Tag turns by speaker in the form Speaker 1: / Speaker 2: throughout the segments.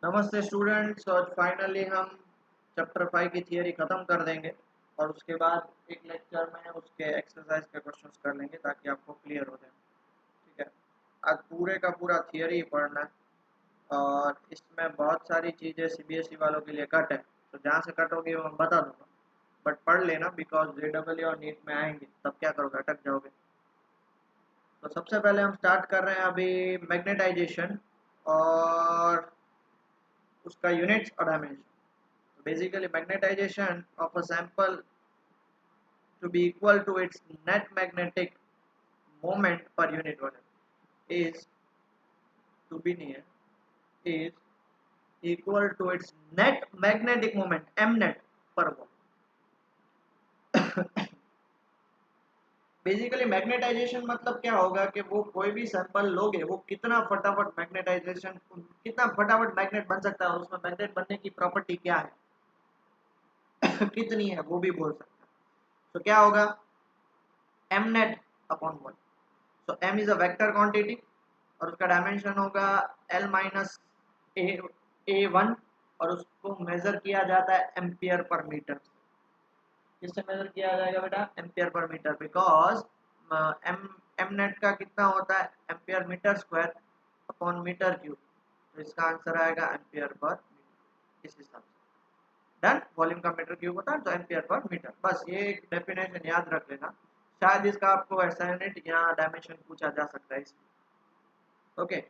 Speaker 1: नमस्ते स्टूडेंट्स। और फाइनली हम चैप्टर 5 की थियरी ख़त्म कर देंगे और उसके बाद एक लेक्चर में उसके एक्सरसाइज के क्वेश्चंस कर लेंगे ताकि आपको क्लियर हो जाए। ठीक है, आज पूरे का पूरा थियरी पढ़ना है और इसमें बहुत सारी चीज़ें सीबीएसई वालों के लिए कट है, तो जहाँ से कट होगी वो मैं बता दूंगा, बट पढ़ लेना बिकॉज जेडब्ल्यू और नीट में आएंगे तब क्या करोगे, अटक जाओगे। तो सबसे पहले हम स्टार्ट कर रहे हैं अभी मैग्नेटाइजेशन और उसका यूनिट्स और dimension. Basically, magnetization of a sample to be equal to its net magnetic moment per unit volume is to be near is equal to its net magnetic moment m net per volume. Basically magnetisation मतलब क्या होगा कि वो कोई भी sample लोगे वो कितना फटाफट मैग्नेटाइजेशन, कितना फटाफट मैग्नेट बन सकता है, उसमें मैग्नेट बनने की प्रॉपर्टी क्या है कितनी है वो भी बोल सकते हैं। तो क्या होगा, m net upon 1। So m is a vector quantity और उसका डायमेंशन होगा l माइनस ए वन, और उसको मेजर किया जाता है एम्पियर पर मीटर। किससे मेजर किया जाएगा बेटा, एम्पियर पर metre, because M M net का कितना होता है, ampere metre square upon metre cube. तो इसका आंसर आएगा एम्पियर पर मीटर। इस हिसाब से डन। वॉल्यूम का मीटर क्यूब होता है तो एम्पियर पर मीटर, बस ये एक डेफिनेशन याद रख लेना। शायद इसका आपको ऐसा यूनिट या डायमेंशन पूछा जा सकता है इसमें। ओके,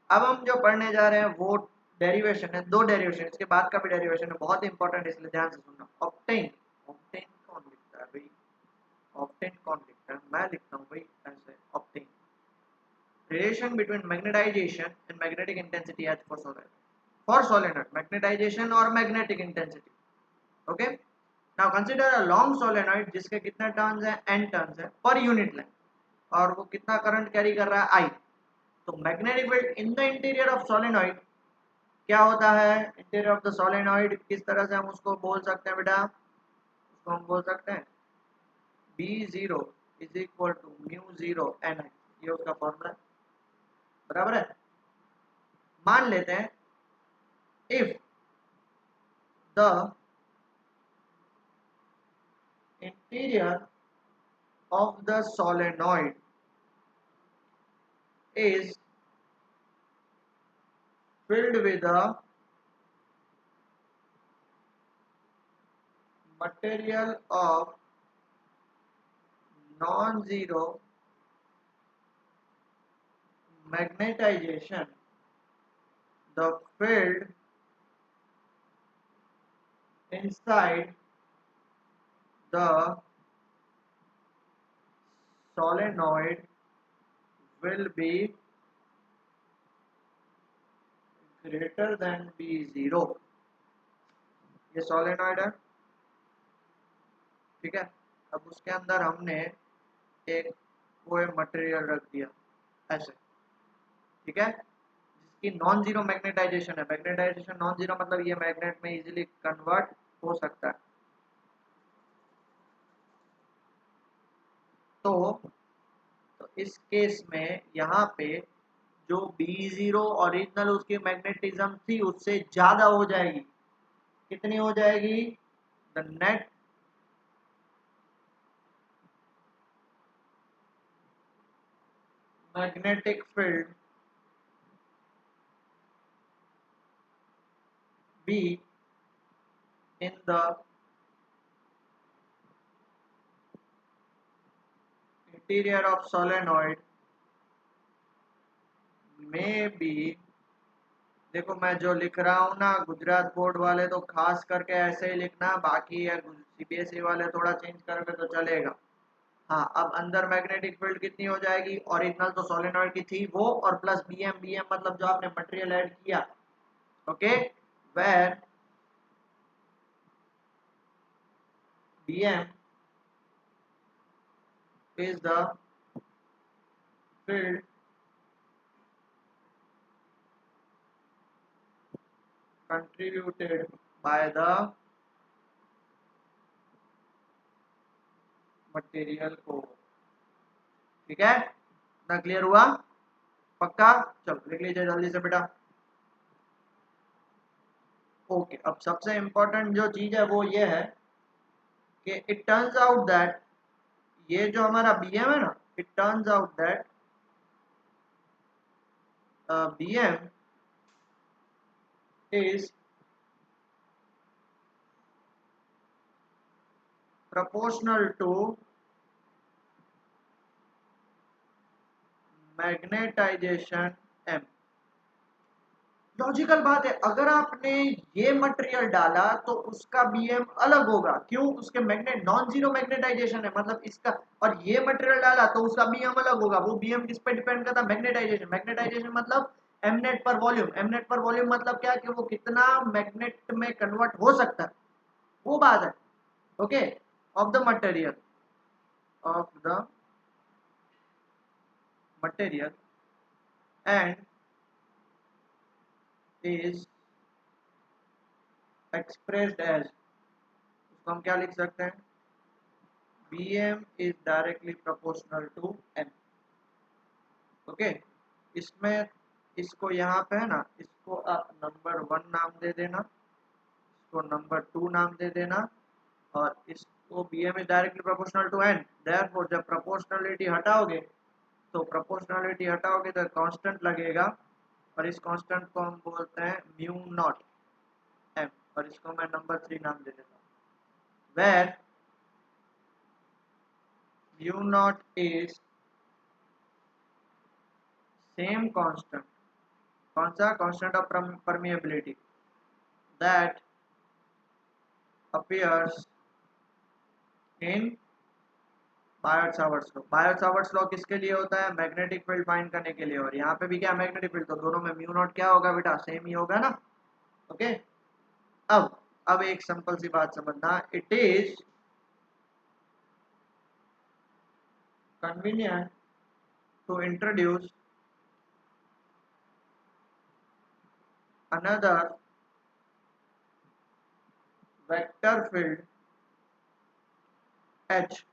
Speaker 1: अब हम जो पढ़ने जा रहे हैं वो डेरिवेशन है, दो डेरिवेशन, इसके बाद का भी डेरिवेशन है, बहुत इंपॉर्टेंट, इसलिए ध्यान से सुनना। ऑप्टेन, ऑप्टेन कौन लिखता है भाई, ऑप्टेन कौन लिखता है, मैं लिखता हूँ भाई ऐसे, obtain. Relation between magnetisation and magnetic intensity H for solenoid, magnetisation और magnetic intensity. Okay, now consider a long solenoid जिसके कितने टर्न्स हैं, एन टर्न्स है पर यूनिट लेंथ, और वो कितना करंट कैरी कर रहा है, आई। तो magnetic field in the interior of solenoid क्या होता है, इंटीरियर ऑफ द सोलेनॉइड किस तरह से हम उसको बोल सकते हैं बेटा, उसको हम बोल सकते हैं B zero is equal to mu zero N I, ये उसका फॉर्मूला है, बराबर है। मान लेते हैं if the interior of the solenoid is filled with a material of non-zero magnetization, the field inside the solenoid will be greater than B0। ये solenoid है, ठीक है। अब उसके अंदर हमने एक कोई मटेरियल रख दिया ऐसे, ठीक है, जिसकी नॉन जीरो मैग्नेटाइजेशन है। मैग्नेटाइजेशन नॉन जीरो मतलब ये मैग्नेट में इजीली कन्वर्ट हो सकता है। तो इस केस में यहाँ पे जो B0 ओरिजिनल उसकी मैग्नेटिज्म थी उससे ज्यादा हो जाएगी। कितनी हो जाएगी, the net magnetic field B in the interior of solenoid में बी। देखो मैं जो लिख रहा हूँ ना, गुजरात बोर्ड वाले तो खास करके ऐसे ही लिखना, बाकी सीबीएसई वाले थोड़ा चेंज करोगे तो चलेगा। हाँ, अब अंदर मैग्नेटिक फील्ड कितनी हो जाएगी, ओरिजिनल तो सोलेनॉइड की थी वो, और प्लस बीएम, बीएम मतलब जो आपने मटेरियल ऐड किया। Okay, where BM is the field contributed by the material को। ठीक है, ना क्लियर हुआ, पक्का। चलो लिख लीजिए जल्दी से बेटा। ओके, अब सबसे इम्पोर्टेंट जो चीज है वो ये है कि इट टर्न्स आउट दैट ये जो हमारा बीएम है ना, it turns out that BM is proportional to magnetisation m। Logical बात है, अगर आपने ये मटेरियल डाला तो उसका बीएम अलग होगा, क्यों? उसके मैग्नेट नॉन जीरो मैग्नेटाइजेशन है, मतलब इसका, और ये मटेरियल डाला तो उसका बीएम अलग होगा। वो बीएम किस पे डिपेंड करता है? मैग्नेटाइजेशन। मैग्नेटाइजेशन मतलब एमनेट पर वॉल्यूम। एमनेट पर वॉल्यूम मतलब क्या, कि वो कितना मैग्नेट में कन्वर्ट हो सकता है, वो बात है। Okay, of the material, of the material and is expressed as, उसको हम क्या लिख सकते हैं? Bm is directly proportional to n। Okay, इसमें इसको यहाँ पे है ना, इसको आप नंबर 1 नाम दे देना, इसको नंबर 2 नाम दे देना, और इसको Bm is directly proportional to n। therefore जब प्रोपोर्शनलिटी हटाओगे तो कांस्टेंट लगेगा, और इस कांस्टेंट को हम बोलते हैं म्यू नॉट m, और इसको मैं नंबर 3 नाम दे देता हूँ। where mu naught is same constant, कौन सा? constant of permeability that appears in Biot-Savart's law. Biot-Savart's law किसके लिए होता है? मैग्नेटिक फील्ड फाइंड करने के लिए, और यहाँ पे भी क्या मैग्नेटिक फील्ड, तो दोनों में म्यू नॉट क्या होगा बेटा? सेम ही होगा ना। ओके, अब एक सिंपल सी बात समझना, it is convenient to introduce another vector field H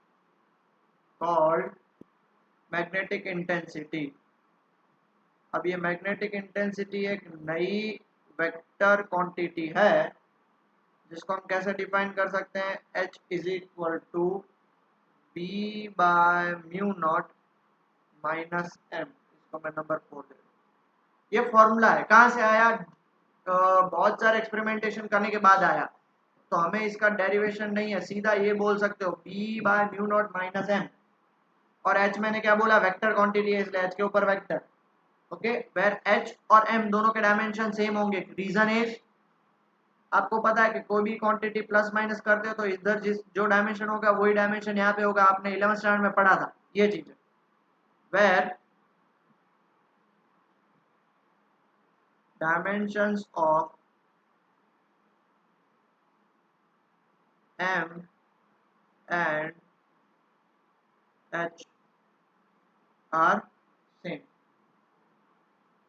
Speaker 1: called magnetic intensity। अब ये मैग्नेटिक इंटेंसिटी एक नई वेक्टर क्वांटिटी है, जिसको हम कैसे डिफाइन कर सकते हैं? H is equal to B by mu naught minus M. इसको मैं नंबर 4 दे दूं। ये फॉर्मूला है, कहाँ से आया? बहुत सारे एक्सपेरिमेंटेशन करने के बाद आया, तो हमें इसका डेरिवेशन नहीं है, सीधा ये बोल सकते हो B by mu naught minus M. और एच मैंने क्या बोला? वेक्टर क्वांटिटी है, इसलिए एच के ऊपर वेक्टर। ओके, वेर एच और एम दोनों के डायमेंशन सेम होंगे। रीजन इज, आपको पता है कि कोई भी क्वांटिटी प्लस माइनस करते हो तो इधर जिस जो डायमेंशन होगा वही डायमेंशन यहाँ पे होगा। आपने 11th स्टैंडर्ड में पढ़ा था ये चीज। Where dimensions of M and H are same.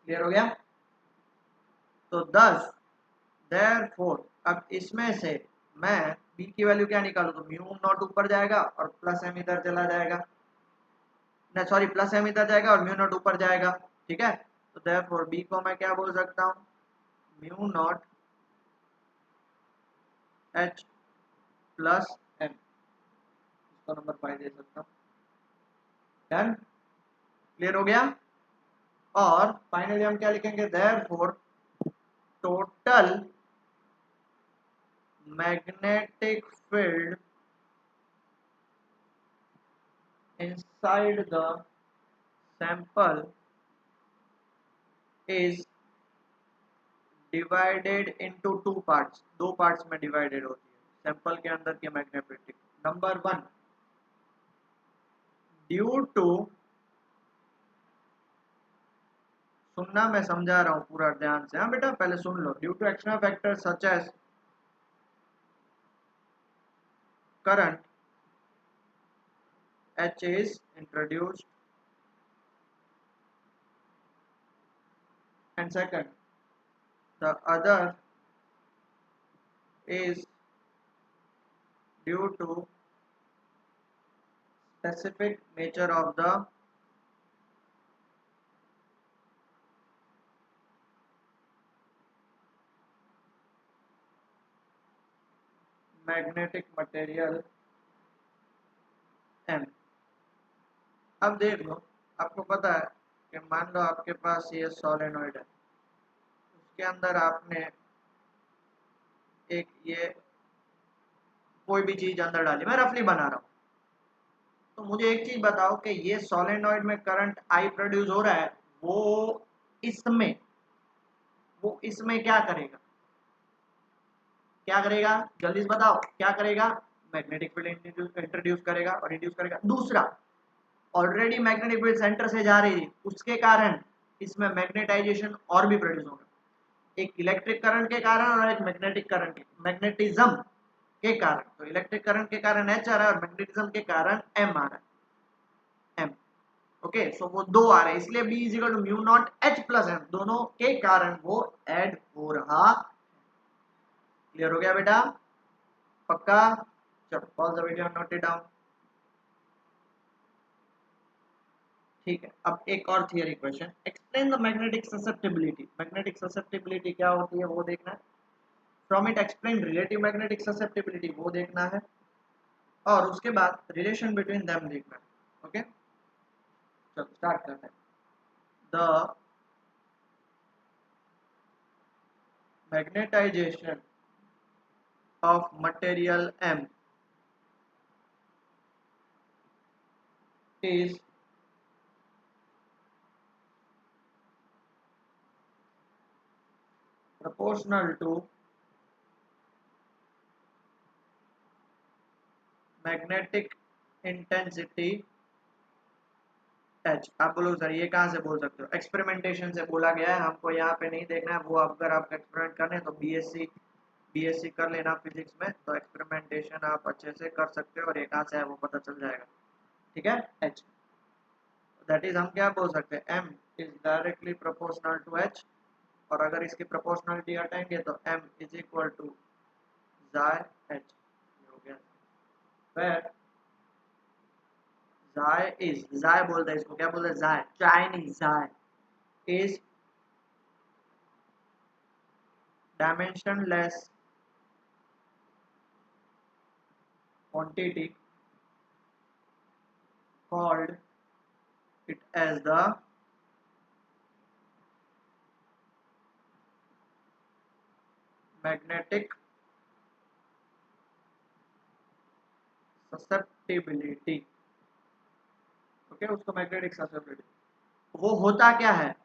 Speaker 1: Clear हो गया? तो 10 देयरफॉर अब इसमें से मैं बी की वैल्यू क्या निकालू? तो म्यू नॉट ऊपर जाएगा और प्लस एम इधर चला जाएगा, नहीं सॉरी, प्लस एम इधर जाएगा और म्यू नॉट ऊपर जाएगा। ठीक है, तो देयरफॉर बी को मैं क्या बोल सकता हूँ? Mu naught H plus M. इसको नंबर 5 दे सकता हूँ। डन? क्लियर हो गया? और फाइनली हम क्या लिखेंगे? Therefore total magnetic field inside the sample is divided into two parts। दो पार्ट्स में डिवाइडेड होती है सैंपल के अंदर की मैग्नेटिक। नंबर 1, ड्यू टू, सुनना मैं समझा रहा हूँ पूरा ध्यान से, हाँ बेटा पहले सुन लो। Due to external factor such as current H is introduced, and second, the other is due to specific nature of the magnetic material M. अब देख लो, आपको पता है कि मान लो आपके पास ये सोलेनोइड है, उसके अंदर आपने एक ये कोई भी चीज अंदर डाली, मैं रफली बना रहा हूँ। तो मुझे एक चीज बताओ कि ये सोलेनोइड में करंट आई प्रोड्यूस हो रहा है, इसमें वो इसमें क्या करेगा, क्या करेगा, जल्दी से बताओ क्या करेगा, मैग्नेटिक फील्ड इंट्रोड्यूस करेगा और रिड्यूस करेगा। दूसरा, ऑलरेडी मैग्नेटिक फील्ड सेंटर से जा रही थी, उसके कारण इसमें मैग्नेटाइजेशन और भी प्रोड्यूस होगा, एक इलेक्ट्रिक करंट के कारण और एक मैग्नेटिक करंट के मैग्नेटिज्म के कारण। तो इलेक्ट्रिक करंट के कारण एच आ रहा है और मैग्नेटिज्म के कारण एम आ रहा है, एम। ओके, सो वो दो आ रहे हैं, इसलिए B is equal to mu naught H plus M, दोनों के कारण वो ऐड हो रहा। क्लियर हो गया बेटा, पक्का? चलो pause the video, note it down. ठीक है, अब एक और theory question, explain the magnetic susceptibility. Magnetic susceptibility क्या होती है वो देखना है, from it explain relative magnetic susceptibility वो देखना है, और उसके बाद रिलेशन बिटवीन देम देखना है। ओके, चलो स्टार्ट करते हैं। The magnetization of material M is proportional to magnetic intensity H। आप बोलो सर ये कहाँ से बोल सकते हो, एक्सपेरिमेंटेशन से बोला गया है, हमको यहाँ पे नहीं देखना है वो, अगर आप एक्सपेरिमेंट करने हैं तो बीएससी कर लेना फिजिक्स में, तो एक्सपेरिमेंटेशन आप अच्छे से कर सकते हो और ये कहाँ से है वो पता चल जाएगा। ठीक है, H दैट इज हम क्या बोल सकते हैं, M is directly proportional to H, और अगर इसकी प्रोपोर्शनलिटी हटाएंगे तो M is equal to chi H हो गया। फिर जाय बोलते हैं इसको, क्या बोलते हैं, जाय, चाइनीज जाय is dimensionless quantity called it as the magnetic susceptibility। Okay, उसको मैग्नेटिक ससेप्टिबिलिटी, वो होता क्या है,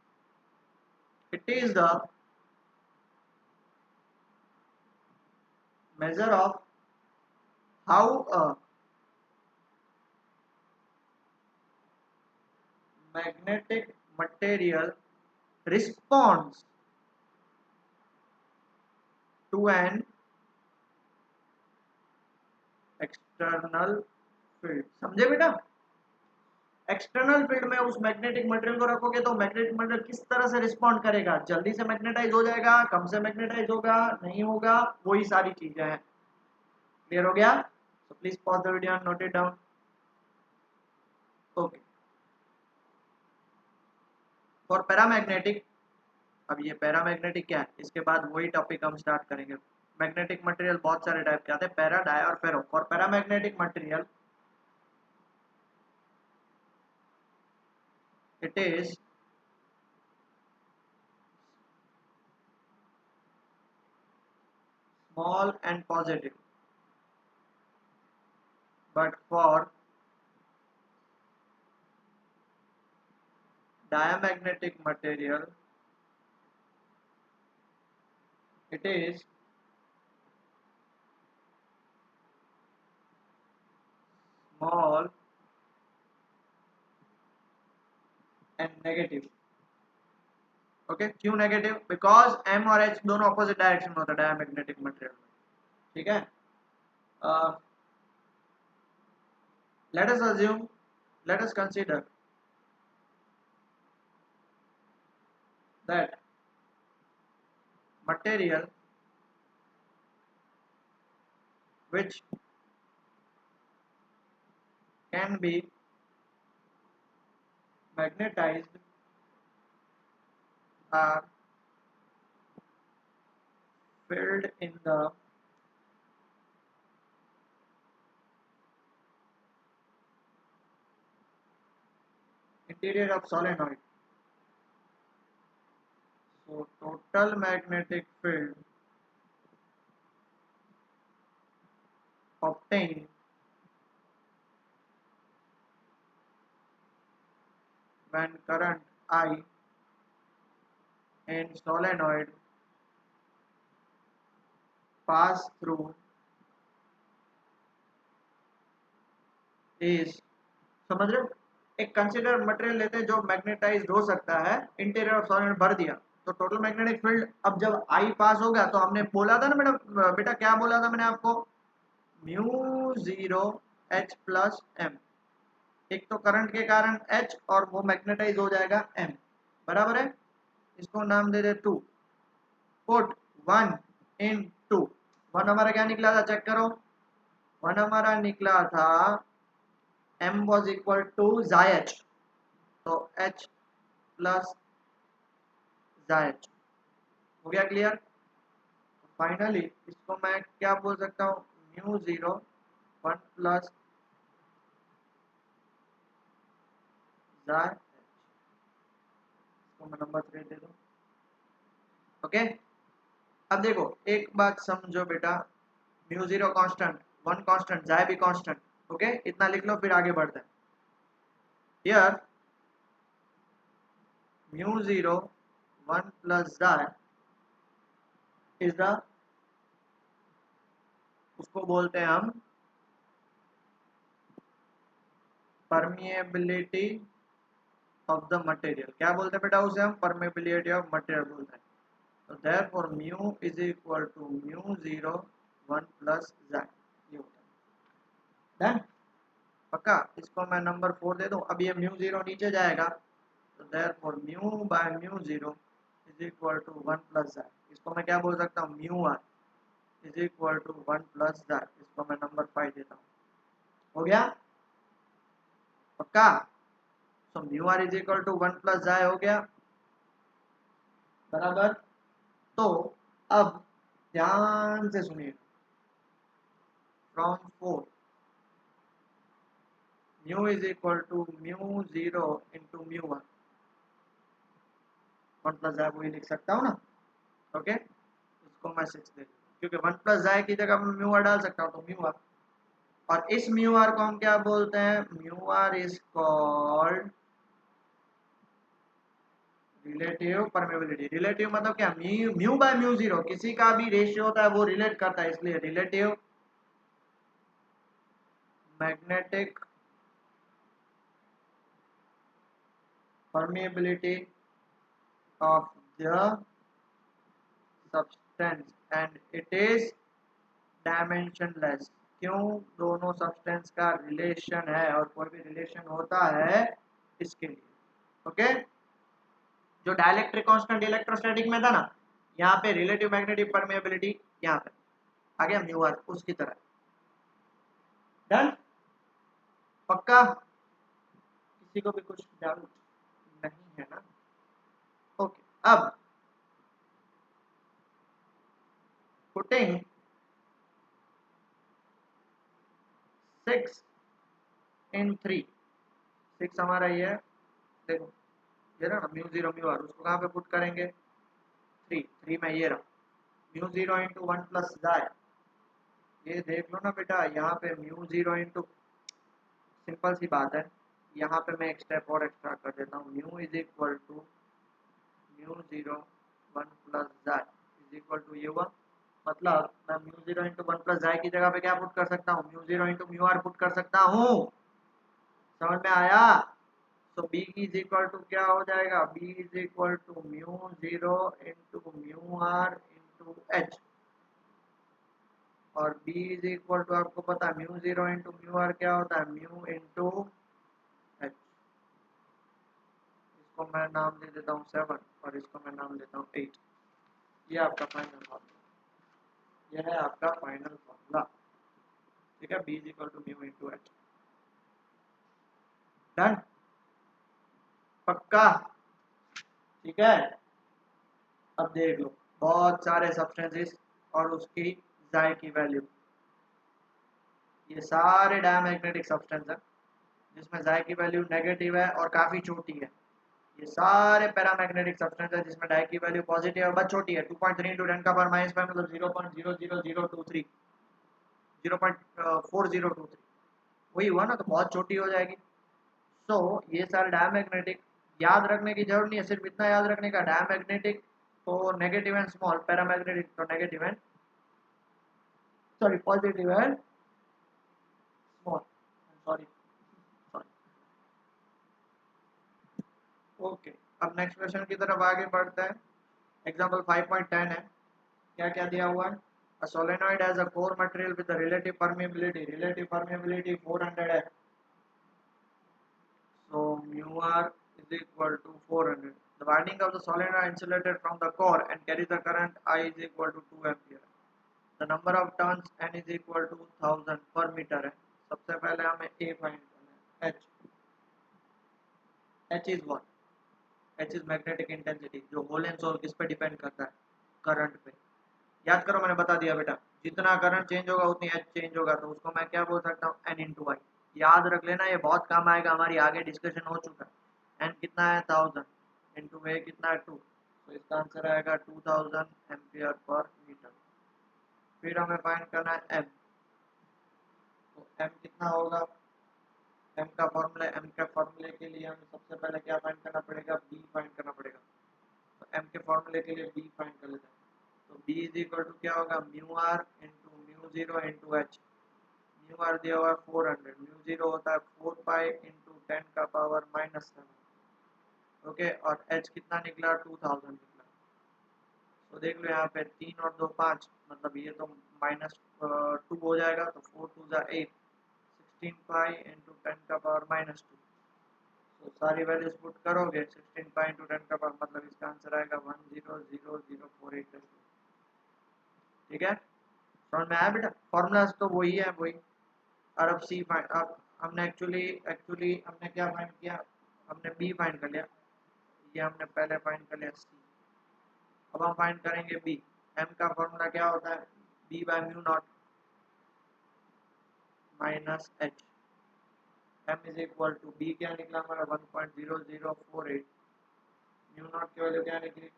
Speaker 1: it is the measure of how a magnetic material responds to an external field। समझे बेटा, एक्सटर्नल फील्ड में उस मैग्नेटिक मटेरियल को रखोगे तो मैग्नेटिक मटेरियल किस तरह से रिस्पॉन्ड करेगा, जल्दी से मैग्नेटाइज हो जाएगा, कम से मैग्नेटाइज होगा, नहीं होगा, वही सारी चीजें हैं। क्लियर हो गया? So please pause the video and note it down. Okay, for paramagnetic, अब ये पैरामैग्नेटिक क्या है, इसके बाद वही टॉपिक हम स्टार्ट करेंगे। मैग्नेटिक मटेरियल बहुत सारे टाइप के आते हैं, पैरा, डाई और ferro. For paramagnetic material it is small and positive, but for diamagnetic material it is small and negative। Okay, क्यों नेगेटिव, बिकॉज M और H दोनों अपोजिट डायरेक्शन में होता है डायमैग्नेटिक मटेरियल में। ठीक है, let us assume, let us consider that material which can be magnetized are filled in the interior of solenoid. So total magnetic field obtained when current I in solenoid pass through is, समझ रहे हो, एक consider material लेते हैं जो magnetised हो सकता है, इंटीरियर ऑफ सॉलिड भर दिया तो टोटल मैग्नेटिक फील्ड, अब जब आई पास हो गया तो हमने बोला था ना बेटा क्या बोला था मैंने आपको, mu zero H plus M, एक तो करंट के कारण एच और वो मैग्नेटाइज हो जाएगा एम, बराबर है, इसको नाम दे दे two, put one in two, one हमारा क्या निकला था चेक करो, वन हमारा निकला था m was equal to xi h, तो h प्लस xi h हो गया क्लियर। फाइनली इसको मैं क्या बोल सकता हूँ, mu zero one plus xi h, इसको मैं नंबर 3 दे दूँ। ओके, अब देखो एक बात समझो बेटा, mu zero constant, one constant, xi भी कांस्टेंट, ओके इतना लिख लो फिर आगे बढ़ते हैं। Here mu zero one plus xi is the, उसको बोलते हैं हम परमिएबिलिटी ऑफ द मटेरियल, क्या बोलते हैं बेटा उसे हम, परमेबिलिटी ऑफ मटेरियल बोलते हैं। तो therefore mu is equal to mu zero one plus xi, ये होता है डन, पक्का। इसको मैं नंबर 4 दे दूं, अब ये म्यू जीरो नीचे जाएगा तो therefore mu by mu zero is equal to one plus xi, इसको मैं क्या बोल सकता हूँ, mu are is equal to one plus xi, इसको मैं नंबर 5 देता हूँ, हो गया पक्का। तो mu are is equal to one plus xi हो गया, बराबर। तो अब ध्यान से सुनिए, from 4 mu is equal to mu zero into mu one plus xi वही लिख सकता हूँ ना, ओके इसको मैं 6 दे दूँ, क्योंकि वन प्लस xi की जगह मैं म्यू आर डाल सकता हूँ तो म्यू आर, और इस म्यू आर को हम क्या बोलते हैं, mu are is called relative permeability. Relative मतलब क्या, म्यू बाय म्यू जीरो, किसी का भी रेशियो होता है वो रिलेट करता है, इसलिए relative magnetic permeability of the substance and it is dimensionless. क्यों, दोनों सब्सटेंस का रिलेशन है और कोई भी रिलेशन होता है इसके लिए, ओके। जो डाइलेक्ट्रिक कांस्टेंट इलेक्ट्रोस्टैटिक में था ना, यहाँ पे रिलेटिव मैग्नेटिक परमेबिलिटी यहाँ पे आ गया म्यू आर, उसकी तरह डन, पक्का, किसी को भी कुछ डाउट नहीं है ना, ओके। अब पुटिंग 6 इन 3, 6 हमारा ये है, देखो ये रहा ना म्यू जीरो म्यू आर, उसको कहाँ पे पुट करेंगे, 3 में ये रहा mu zero into one plus xi, ये देख लो ना बेटा, यहाँ पे म्यू जीरो इंटू, सिंपल सी बात है, यहाँ पे मैं एक स्टेप और एक्स्ट्रा कर देता हूँ, mu is equal to mu zero one plus xi is equal to ये हुआ, मतलब मैं mu zero into one plus xi की जगह पे क्या पुट कर सकता हूँ, mu zero into mu R put कर सकता हूँ, समझ में आया। तो b इज इक्वल टू क्या हो जाएगा, b is equal to mu zero into mu R into H, और b इज इक्वल टू आपको पता है mu zero into mu R क्या होता है, म्यू इंटू एच, इसको मैं नाम दे देता हूँ 7 और इसको मैं नाम देता हूँ 8, ये आपका फाइनल फॉर्मूला, ये है आपका फाइनल फॉर्मूला, ठीक है, b is equal to mu into H, done, पक्का, ठीक है। अब देख लो बहुत सारे सब्सटेंसेस और उसकी xi की वैल्यू, ये सारे डायमैग्नेटिक सब्सटेंस है, जिसमें जाय की वैल्यू नेगेटिव है और काफी छोटी है। ये सारे पैरामैग्नेटिक सब्सटेंस है जिसमें डाई की वैल्यू पॉजिटिव है बट छोटी है, 2.3 इंटू 10 का पावर माइनस 5 मतलब 0.00023 0.4023 वही हुआ ना, तो बहुत छोटी हो जाएगी। सो ये सारे डायमैग्नेटिक याद रखने की जरूरत नहीं है, सिर्फ इतना याद रखने का डायमैग्नेटिक तो नेगेटिव एंड स्मॉल, पैरामैग्नेटिक तो negative and sorry positive and small, sorry sorry. Okay, अब नेक्स्ट क्वेश्चन की तरफ आगे बढ़ते हैं। एग्जांपल 5.10 है, क्या क्या दिया हुआ है। A solenoid has a core material with a relative permeability 400 है, so mu r is equal to 400. The winding of the solenoid are insulated from the core and carries the current I is equal to 2 ampere. The number of turns n is equal to 1000 per meter है। सबसे पहले हमें A find करना है, H is what? H is magnetic intensity, जो whole and soul किस पे depend करता है, करंट पे। याद करो मैंने बता दिया बेटा, जितना करंट चेंज होगा उतनी एच चेंज होगा, तो उसको मैं क्या बोल सकता हूँ, एन इंटू आई। याद रख लेना, ये बहुत काम आएगा, हमारी आगे डिस्कशन हो चुका है। एन कितना है 1000 इंटू ए कितना है 2, तो इसका आंसर आएगा 2000 एम्पियर पर मीटर। फिर हमें फाइंड करना है एम, तो एम कितना होगा, एम का फॉर्मूला, एम के फॉर्मूले के लिए हमें सबसे पहले क्या फाइंड करना पड़ेगा, बी फाइंड करना पड़ेगा। तो एम के फॉर्मूले के लिए बी फाइंड कर लेते हैं, तो बी इज इक्वल टू क्या होगा, mu R into mu zero into H. Mu R दिया हुआ है 400, म्यू जीरो होता है 4 पाई इंटू 10 का पावर -7। ओके, और एच कितना निकला, 2000 निकला। तो देख लो यहाँ पे 3 और 2 5, मतलब ये तो -2 हो जाएगा, तो 4 2 जा 8, 16 पाई इंटू 10 का पावर -2। तो सारी वैल्यूज पुट करोगे, 16 पाई इंटू 10 का पावर, मतलब इसका आंसर आएगा 100048। ठीक है, समझ में आया बेटा, फॉर्मूलाज तो वही है वही। और अब सी फाइंड, अब हमने एक्चुअली हमने क्या फाइंड किया, हमने बी फाइंड कर लिया, ये हमने पहले फाइंड कर लिया सी। अब हम फाइंड करेंगे बी। एम का फॉर्मूला क्या होता है, B by mu naught minus H. M is equal to B क्या निकला हमारा 1.0048, म्यू नॉट की वैल्यू क्या निकली,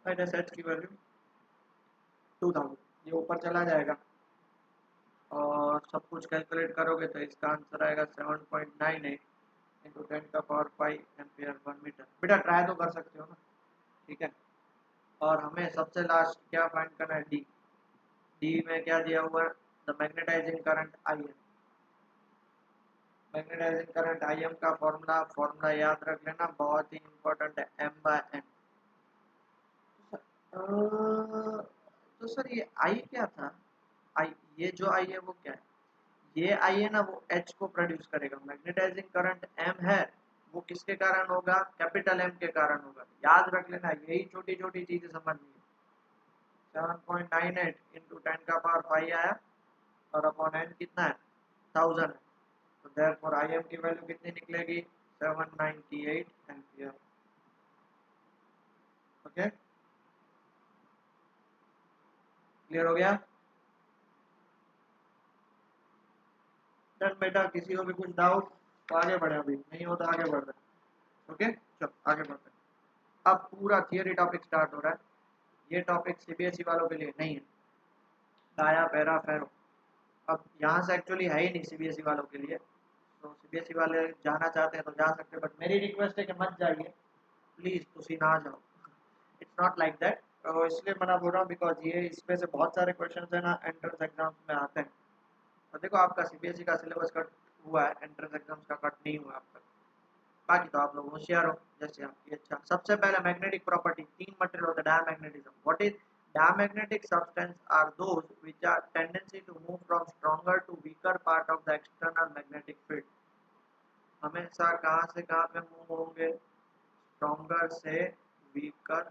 Speaker 1: माइनस एच की वैल्यू 2000। ये ऊपर चला जाएगा और सब कुछ कैलकुलेट करोगे तो इसका आंसर आएगा 7.98 इंटू 10 का पावर 5 एम्पियर पर मीटर। बेटा ट्राई तो कर सकते हो ना, ठीक है। और हमें सबसे लास्ट क्या फाइंड करना है, डी। डी में क्या दिया हुआ है, the magnetising current I M. Magnetising current I M का फॉर्मूला याद रख लेना, बहुत ही इंपॉर्टेंट है, एम बाय एन। तो सर ये आई क्या था, आई, ये जो आई है वो क्या है, ये आई है ना, वो एच को प्रोड्यूस करेगा। मैग्नेटाइजिंग करंट एम है, वो किसके कारण होगा, कैपिटल एम के कारण होगा। याद रख लेना, यही छोटी छोटी चीजें समझनी है। 7.98 इंटू 10 का पावर 5 आया, और अपॉन एन कितना है 1000 है, तो देयरफॉर आई एम की वैल्यू कितनी निकलेगी, 798 एम्पियर। ओके, क्लियर हो गया। चल बेटा, किसी को भी कुछ डाउट तो आगे बढ़े, अभी नहीं हो तो आगे बढ़ रहे। ओके, चल आगे बढ़ते हैं। अब पूरा थियरी टॉपिक स्टार्ट हो रहा है। ये टॉपिक सीबीएसई वालों के लिए नहीं है, दाया पैरा फेरो। अब यहाँ से एक्चुअली है ही नहीं सीबीएसई वालों के लिए, तो सीबीएसई वाले जाना चाहते हैं तो जा सकते हैं, बट मेरी रिक्वेस्ट है कि मत जाइए प्लीज़, तुसी ना जाओ। इट्स नॉट लाइक दैट, इसलिए मना बोल रहा हूँ बिकॉज ये इसमें से बहुत सारे क्वेश्चन है ना एंट्रेंस एग्जाम्स में आते हैं। तो देखो आपका सीबीएसई का सिलेबस कट हुआ है, एंट्रेंस एग्जाम्स का कट नहीं हुआ अब तक। बाकी तो आप लोग होशियार हो, जैसे आपकी अच्छा। सबसे पहले मैग्नेटिक प्रॉपर्टी, तीन मटेरियल होता है diamagnetism. What is diamagnetic substance are those which are tendency to move from stronger to weaker part of the external magnetic field। हमेशा कहाँ से कहाँ पे मूव होंगे, स्ट्रॉन्गर से weaker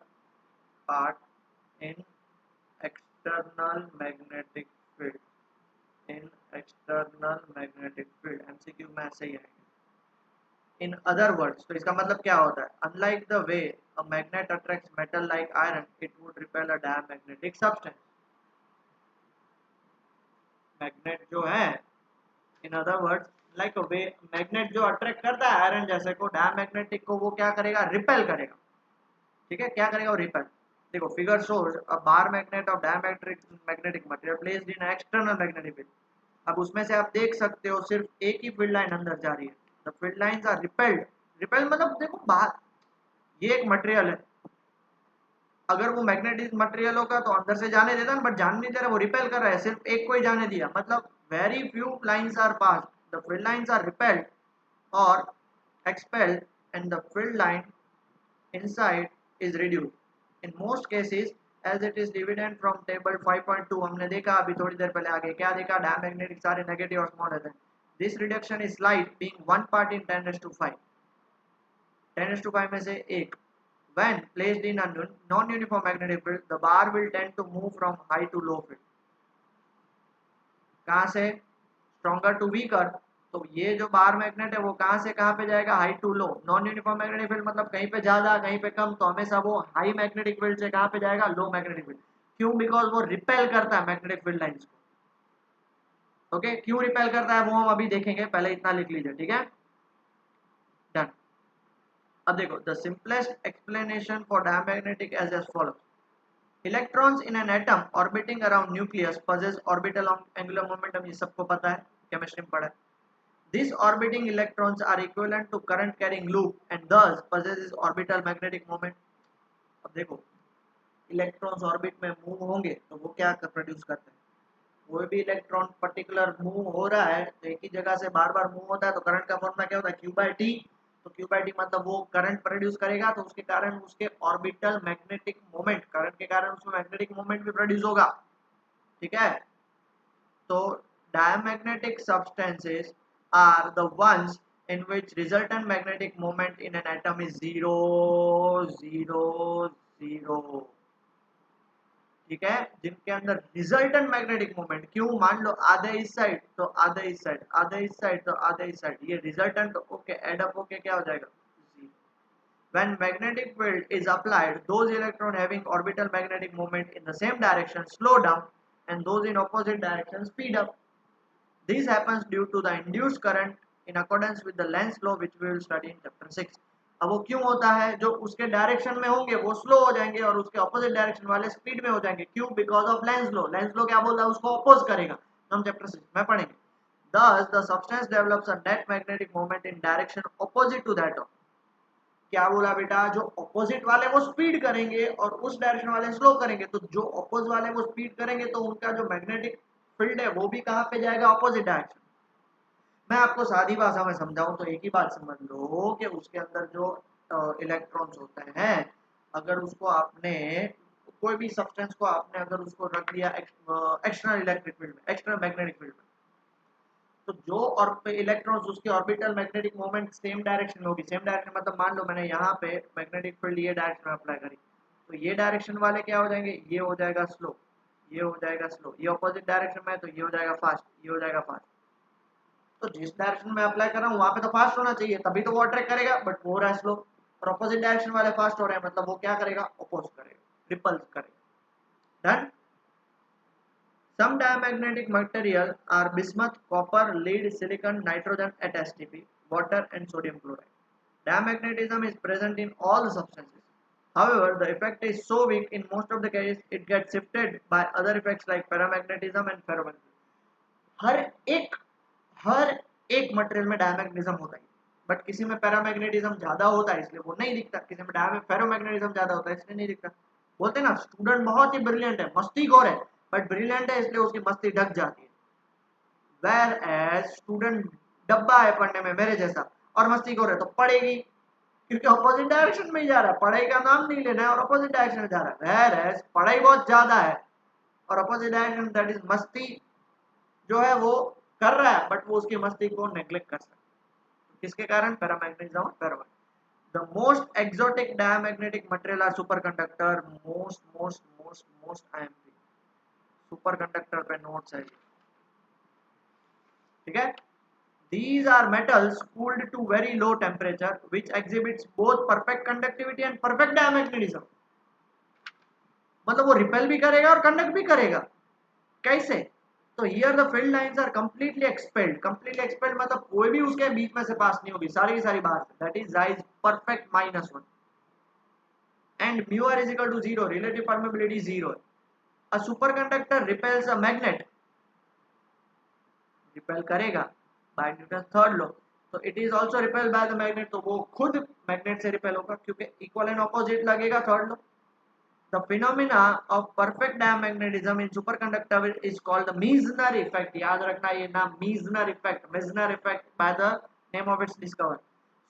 Speaker 1: part in external magnetic field, in external magnetic field. MCQ में ऐसे ही आएंगे। इन अदर वर्ड्स, तो इसका मतलब क्या होता है, unlike the way a magnet attracts metal like iron, it would repel a diamagnetic substance. Magnet जो है, in other words like way, magnet जो अट्रैक्ट करता है आयरन जैसे को, डायमैग्नेटिक को वो क्या करेगा, रिपेल करेगा। ठीक है, क्या करेगा वो, रिपेल। देखो figure shows a bar magnet of diamagnetic magnetic material placed in external magnetic field. अब उसमें से आप देख सकते हो सिर्फ एक ही फील्ड लाइन अंदर जा रही है, the field lines are repelled. Repel मतलब देखो बाहर, ये एक मटेरियल है, अगर वो मैग्नेटिक मटेरियल होगा तो अंदर से जाने देता ना, बट जाने नहीं दे रहा, वो रिपेल कर रहा है, सिर्फ एक को ही जाने दिया, मतलब very few lines are pass, the field lines are repelled और expelled and the field line inside is reduced. In most cases, as it is dividend from table 5.2, हमने देखा अभी थोड़ी देर पहले आगे, क्या देखा, डायमैग्नेटिक सारे नेगेटिव और स्मॉल रहते हैं। This reduction is slight, being 1 part in 10⁵. 10⁵ में से एक। When placed in a non-uniform magnetic field, the bar will tend to move from high to low field. कहाँ से, स्ट्रॉन्गर टू वीकर, तो ये जो बार मैग्नेट है वो कहाँ से कहाँ पे जाएगा, high to low. Non uniform magnetic field मतलब कहीं पे ज्यादा कहीं पे कम, तो हमेशा वो हाई मैग्नेटिक फील्ड से कहाँ पे जाएगा, लो मैग्नेटिक फील्ड। क्यों, बिकॉज वो रिपेल करता है मैग्नेटिक फील्ड लाइंस को। ओके, क्यों रिपेल करता है वो हम अभी देखेंगे, पहले इतना लिख लीजिए, ठीक है, डन। अब देखो, the simplest explanation for diamagnetic as follows. Electrons in an atom orbiting around nucleus possess orbital angular momentum, ये सबको पता है, केमिस्ट्री में पढ़ा है। These orbiting electrons are equivalent to current carrying loop and thus possesses orbital magnetic moment. अब देखो, electrons orbit में मूव होंगे तो वो क्या प्रोड्यूस करते हैं, कोई भी इलेक्ट्रॉन पर्टिकुलर मूव हो रहा है तो एक ही जगह से बार बार मूव होता है, तो करंट का फॉर्मूला क्या होता है, Q/T। तो Q/T मतलब वो करंट प्रोड्यूस करेगा, तो उसके कारण उसके ऑर्बिटल मैग्नेटिक मोमेंट, करंट के कारण उसमें मैग्नेटिक मोमेंट भी प्रोड्यूस होगा। ठीक है, तो diamagnetic substances are the ones in which resultant magnetic moment in an atom is 0 0 0। ठीक है, जिनके अंदर रिजल्टेंट मैग्नेटिक मोमेंट, क्यों, मान लो आधे इस साइड तो आधे इस साइड, आधे इस साइड तो आधे इस साइड, ये रिजल्टेंट ओके एड अप होके क्या हो जाएगा, when magnetic field is applied, those electrons having orbital magnetic moment in the same direction slow down and those in opposite direction speed up. This happens due to the induced current in accordance with the Lenz law which we will study in chapter 6. अब वो क्यों होता है, जो उसके direction में होंगे वो स्लो हो जाएंगे और उसके ऑपोजिट डायरेक्शन वाले स्पीड में हो जाएंगे, क्यों, because of Lenz law. Lenz law क्या बोलता है, उसको अपोज करेगा, तो हम चैप्टर 6 में पढ़ेंगे। Thus the substance develops a net magnetic moment in direction opposite to that of, क्या बोला बेटा, जो ऑपोजिट वाले वो स्पीड करेंगे और उस डायरेक्शन वाले स्लो करेंगे, तो जो ऑपोजिट वाले वो स्पीड करेंगे तो उनका जो मैग्नेटिक फील्ड है वो भी कहाँ पे जाएगा, ऑपोजिट डायरेक्शन। मैं आपको सादी भाषा में समझाऊं तो एक ही बात समझ लो कि उसके अंदर जो इलेक्ट्रॉन्स होते हैं, अगर उसको आपने, कोई भी सब्सटेंस को आपने अगर उसको रख दिया एक्सटर्नल इलेक्ट्रिक फील्ड में, एक्सटर्नल मैग्नेटिक फील्ड में, तो जो और इलेक्ट्रॉन्स उसके orbital magnetic moment same direction में होगी। सेम डायरेक्शन मतलब मान लो मैंने यहाँ पे मैग्नेटिक फील्ड ये डायरेक्शन में अप्लाई करी, तो ये डायरेक्शन वाले क्या हो जाएंगे, ये हो जाएगा स्लो, ये हो जाएगा स्लो, ये ऑपोजिट डायरेक्शन में है तो ये हो जाएगा फास्ट, ये हो जाएगा फास्ट। तो जिस डायरेक्शन में अप्लाई कर रहा हूँ वहां पे तो फास्ट होना चाहिए, तभी तो वो अट्रैक्ट करेगा, बट वो हो रहा है स्लो। और ऑपोजिट डायरेक्शन वाले फास्ट हो रहे हैं, मतलब वो क्या करेगा, अपोज करेगा, रिपल्स करेगा। Done. Some diamagnetic material are bismuth, copper, lead, silicon, nitrogen at STP, water and sodium chloride. Diamagnetism is present in all the substances. However, the effect is so weak in most of the cases it gets shifted by other effects like paramagnetism and ferromagnetism. हर एक material में diamagnetism होता है, but किसी में paramagnetism ज्यादा होता है इसलिए वो नहीं दिखता, किसी में फेरोमैग्नेटिज्म ज्यादा होता है इसलिए नहीं दिखता। बोलते हैं ना, स्टूडेंट बहुत ही ब्रिलियंट है, मस्तीखोर है, बट ब्रिलियंट है इसलिए उसकी मस्ती ढक जाती है। वेर एज स्टूडेंट डब्बा है पढ़ने में मेरे जैसा और मस्तीखोर है तो पढ़ेगी, क्योंकि अपोजिट डायरेक्शन में ही जा रहा है, पढ़ाई का नाम नहीं लेना है और अपोजिट डायरेक्शन में जा रहा है। वेर एज पढ़ाई बहुत ज्यादा है और अपोजिट डायरेक्शन दैट इज मस्ती जो है वो कर रहा है, बट वो उसकी मस्ती को नेग्लेक्ट कर सकता है। किसके कारण, पैरामैग्नेटिज्म और ferromagnetism. The most exotic diamagnetic material are superconductor, most most most most IMP, superconductor पे नोट्स है, ठीक है। These are metals cooled to very low temperature which exhibits both perfect conductivity and perfect diamagnetism। मतलब वो repel भी करेगा और conduct भी करेगा। कैसे, तो here the field lines are completely expelled मतलब कोई भी उसके बीच में से पास नहीं होगी, सारी की सारी बाहर से, that is is perfect -1 and mu are is equal to 0, relative permeability 0 है। A superconductor repels a magnet, repel करेगा बाय न्यूटन थर्ड लॉ, तो it is also repel by the magnet, तो वो खुद मैग्नेट से रिपेल होगा क्योंकि equal and opposite लगेगा third law. The phenomena of perfect diamagnetism in superconductor is called the Meissner effect, याद रखना ये नाम Meissner effect by the name of its discover.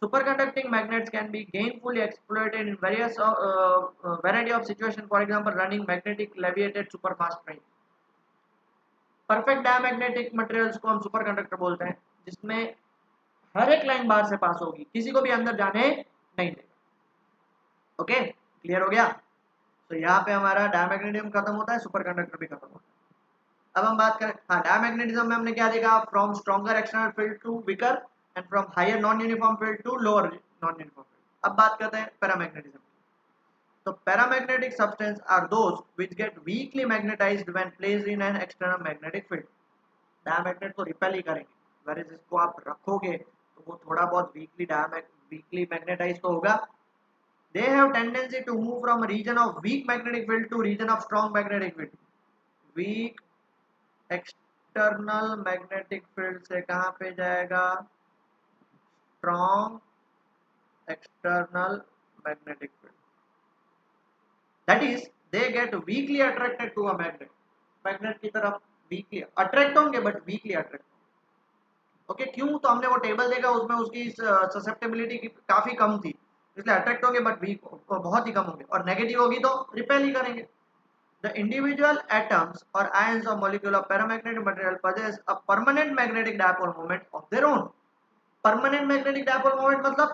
Speaker 1: Superconducting magnets can be gainfully exploited in various variety of situations, for example running magnetic leviated superfast train। Perfect diamagnetic materials को हम super conductor बोलते हैं, जिसमें हर एक line बाहर से पास होगी, किसी को भी अंदर जाने नहीं देगा। ओके, क्लियर हो गया। तो यहाँ पे हमारा डायमैग्नेटिज्म खत्म होता है, सुपर कंडक्टर भी खत्म होता है। अब हम बात करें, हाँ, डायमैग्नेटिज्म में हमने क्या देखा, from stronger external field to weaker and from higher non uniform field to lower non uniform field. अब बात करते हैं paramagnetism. So paramagnetic substances are those which get weakly magnetized when placed in an external magnetic field। डायमैग्नेट तो repel ही करेंगे, वैरिज इसको आप रखोगे तो वो थोड़ा बहुत वीकली मैग्नेटाइज तो होगा। They have tendency to move from region of weak magnetic field to region of strong magnetic field. Weak external magnetic field से कहां पे जाएगा, strong external magnetic field, that is they get weakly attracted to a magnet. Magnet की तरफ weakly attract होंगे but weakly attract. Okay, क्यों, तो हमने वो टेबल देखा, उसमें उसकी ससेप्टेबिलिटी काफी कम थी, इसलिए अट्रैक्ट होंगे बट वीक बहुत ही कम होंगे, और नेगेटिव होगी तो रिपेल ही करेंगे। द इंडिविजुअल एटम्स और ions of molecule of paramagnetic material possess a permanent magnetic dipole moment of their own। Permanent magnetic dipole moment मतलब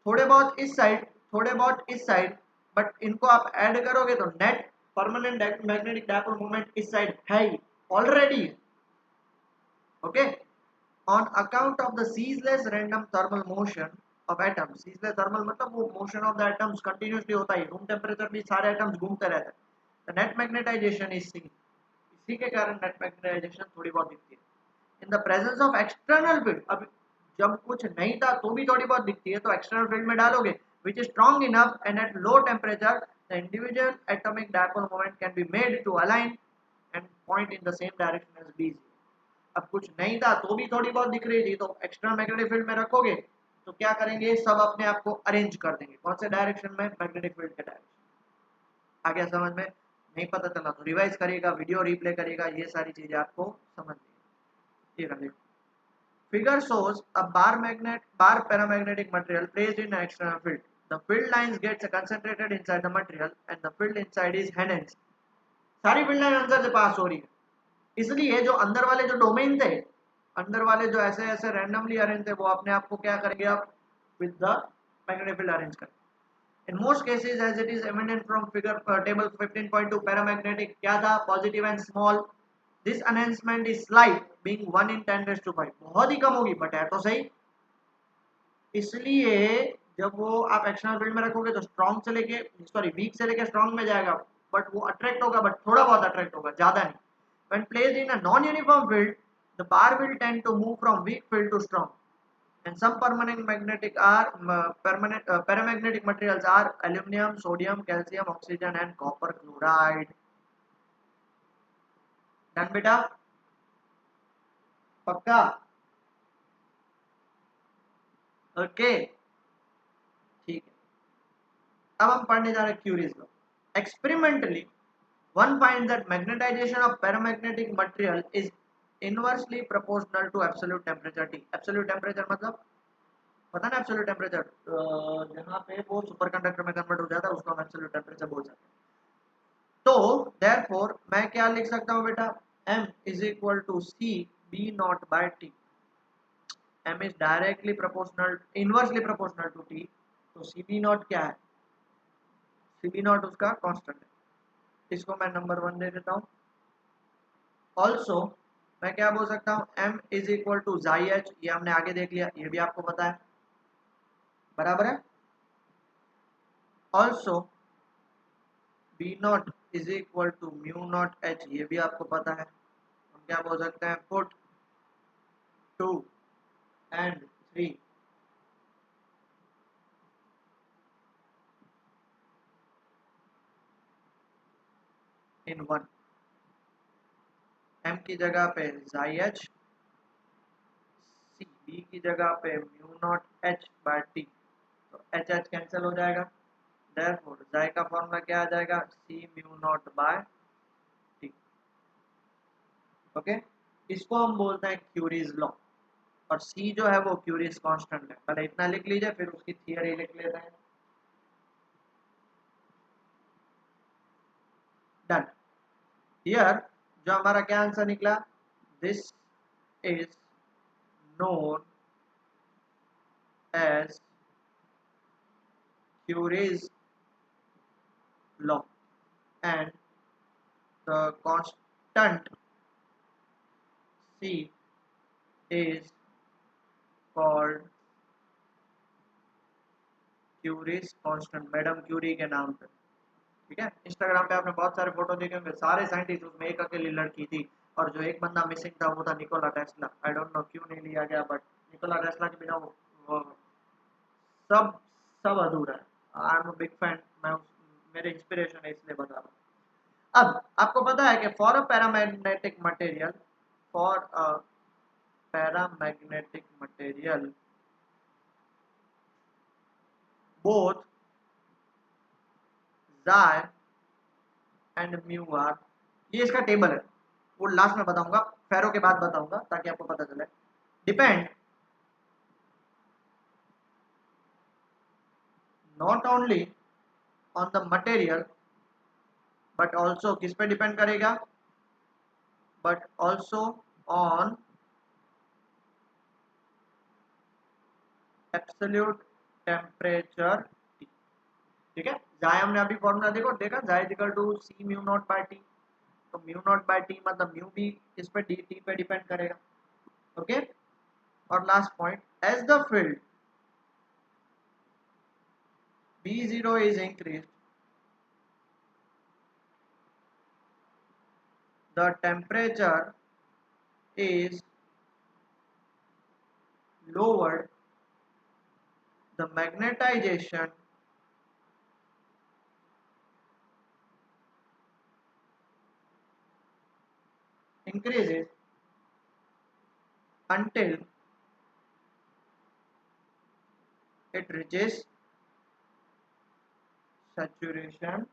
Speaker 1: थोड़े बहुत इस साइड, थोड़े बहुत इस साइड, बट इनको आप ऐड करोगे तो net permanent magnetic dipole moment इस साइड है ही already. Okay, on account of the ceaseless random thermal motion of atoms, ceaseless thermal मतलब वो motion of the atoms continuously होता है, रूम टेम्परेचर भी सारे atoms घूमते रहते हैं, the net magnetization is seen, इसी के कारण net magnetization थोड़ी बहुत दिखती है। in the presence of external field, अब जब कुछ नहीं था तो भी थोड़ी बहुत दिखती है, तो external field में डालोगे which is strong enough and at low temperature the individual atomic dipole moment can be made to align and point in the same direction as BZ। अब कुछ नहीं था तो भी थोड़ी बहुत दिख रही थी, तो एक्सटर्नल मैग्नेटिक फील्ड में रखोगे तो क्या करेंगे, सब अपने आप को अरेंज कर देंगे, कौन से डायरेक्शन में, मैग्नेटिक फील्ड के डायरेक्शन। आगे समझ में नहीं पता चला तो रिवाइज करिएगा, वीडियो रिप्ले करिएगा, ये सारी चीजें आपको समझनी है। Figure shows a bar paramagnetic material placed in an external field। The field lines gets concentrated inside the material and the field inside is enhanced। सारी फील्ड लाइन अंदर से पास हो रही है, इसलिए जो अंदर वाले जो डोमेन थे, अंदर वाले जो ऐसे ऐसे रैंडमली अरेंज थे, वो अपने आप को क्या करेंगे, आप with the magnetic field arrange करेंगे। In most cases as it is evident from figure table 15.2 paramagnetic क्या था, positive and small, this enhancement is slight being 1 in 10⁵, बहुत ही कम होगी बट है तो सही। इसलिए जब वो आप एक्सटर्नल फील्ड में रखोगे तो स्ट्रॉन्ग से लेके सॉरी वीक से लेके स्ट्रॉन्ग में जाएगा, बट वो अट्रैक्ट होगा बट थोड़ा बहुत अट्रैक्ट होगा, ज्यादा नहीं। When placed in a non-uniform field, the bar will tend to move from weak field to strong. And some paramagnetic materials are aluminum, sodium, calcium, oxygen, and copper chloride। Done बेटा, पक्का, okay, ठीक है। अब हम पढ़ने जा रहे हैं curies law. Experimentally, one finds that magnetization of paramagnetic material is inversely proportional to absolute temperature T। absolute temperature मतलब पता ना, एब्सोल्यूट टेम्परेचर जहाँ पे वो सुपर कंडक्टर में कन्वर्ट हो जाता है उसको हम एब्सोल्यूट टेम्परेचर बोल सकते हैं। तो देयरफॉर मैं क्या लिख सकता हूँ बेटा, m is equal to C B naught by T. m is directly proportional, inversely proportional to t, तो सी बी नॉट क्या है, सी बी नॉट उसका कांस्टेंट है, इसको मैं नंबर 1 दे देता हूँ। ऑल्सो मैं क्या बोल सकता हूँ, m इज इक्वल टू जाई एच, ये हमने आगे देख लिया, ये भी आपको पता है, बराबर है। Also B naught is equal to mu naught H, ये भी आपको पता है, हम क्या बोल सकते हैं, पुट 2 and 3 in 1। m की जगह पे xi h, c b की जगह पे mu naught h by t, तो h h कैंसिल हो जाएगा, देयरफॉर xi का फॉर्मूला क्या आ जाएगा, c mu naught by t। Okay, इसको हम बोलते हैं क्यूरीज लॉ, और c जो है वो क्यूरीज कांस्टेंट है। पहले इतना लिख लीजिए, फिर उसकी थियरी लिख लेते हैं। डन। हियर जो हमारा क्या आंसर निकला, this is known as Curie's law, and the constant C is called Curie's constant, madam Curie के नाम पे। ठीक है, इंस्टाग्राम पे आपने बहुत सारे फोटो देखे होंगे, सारे साइंटिस्ट, उसमें एक अकेली लड़की थी, और जो एक बंदा मिसिंग था वो था Nikola Tesla. I don't know क्यों नहीं लिया गया, बट निकोला टेस्ला के बिना वो सब सब अधूरा है। I am a big fan, मैं मेरे इंस्पिरेशन है इसलिए बता रहा हूँ। अब आपको पता है कि for a paramagnetic material, for a paramagnetic material both xi and mu are, ये इसका टेबल है, वो लास्ट में बताऊंगा, फेरो के बाद बताऊंगा ताकि आपको पता चले। Depend not only on the material but also, किस पे डिपेंड करेगा, but also on absolute temperature. ठीक है, जाए हमने अभी फॉर्मूला देखा जाए equal to C mu naught by T, तो म्यू नॉट बाय टी मतलब म्यू भी इस पे डी टी पे डिपेंड करेगा। ओके, और last point, as the field B0 is increased, the temperature is lowered, the magnetization increases until it reaches saturation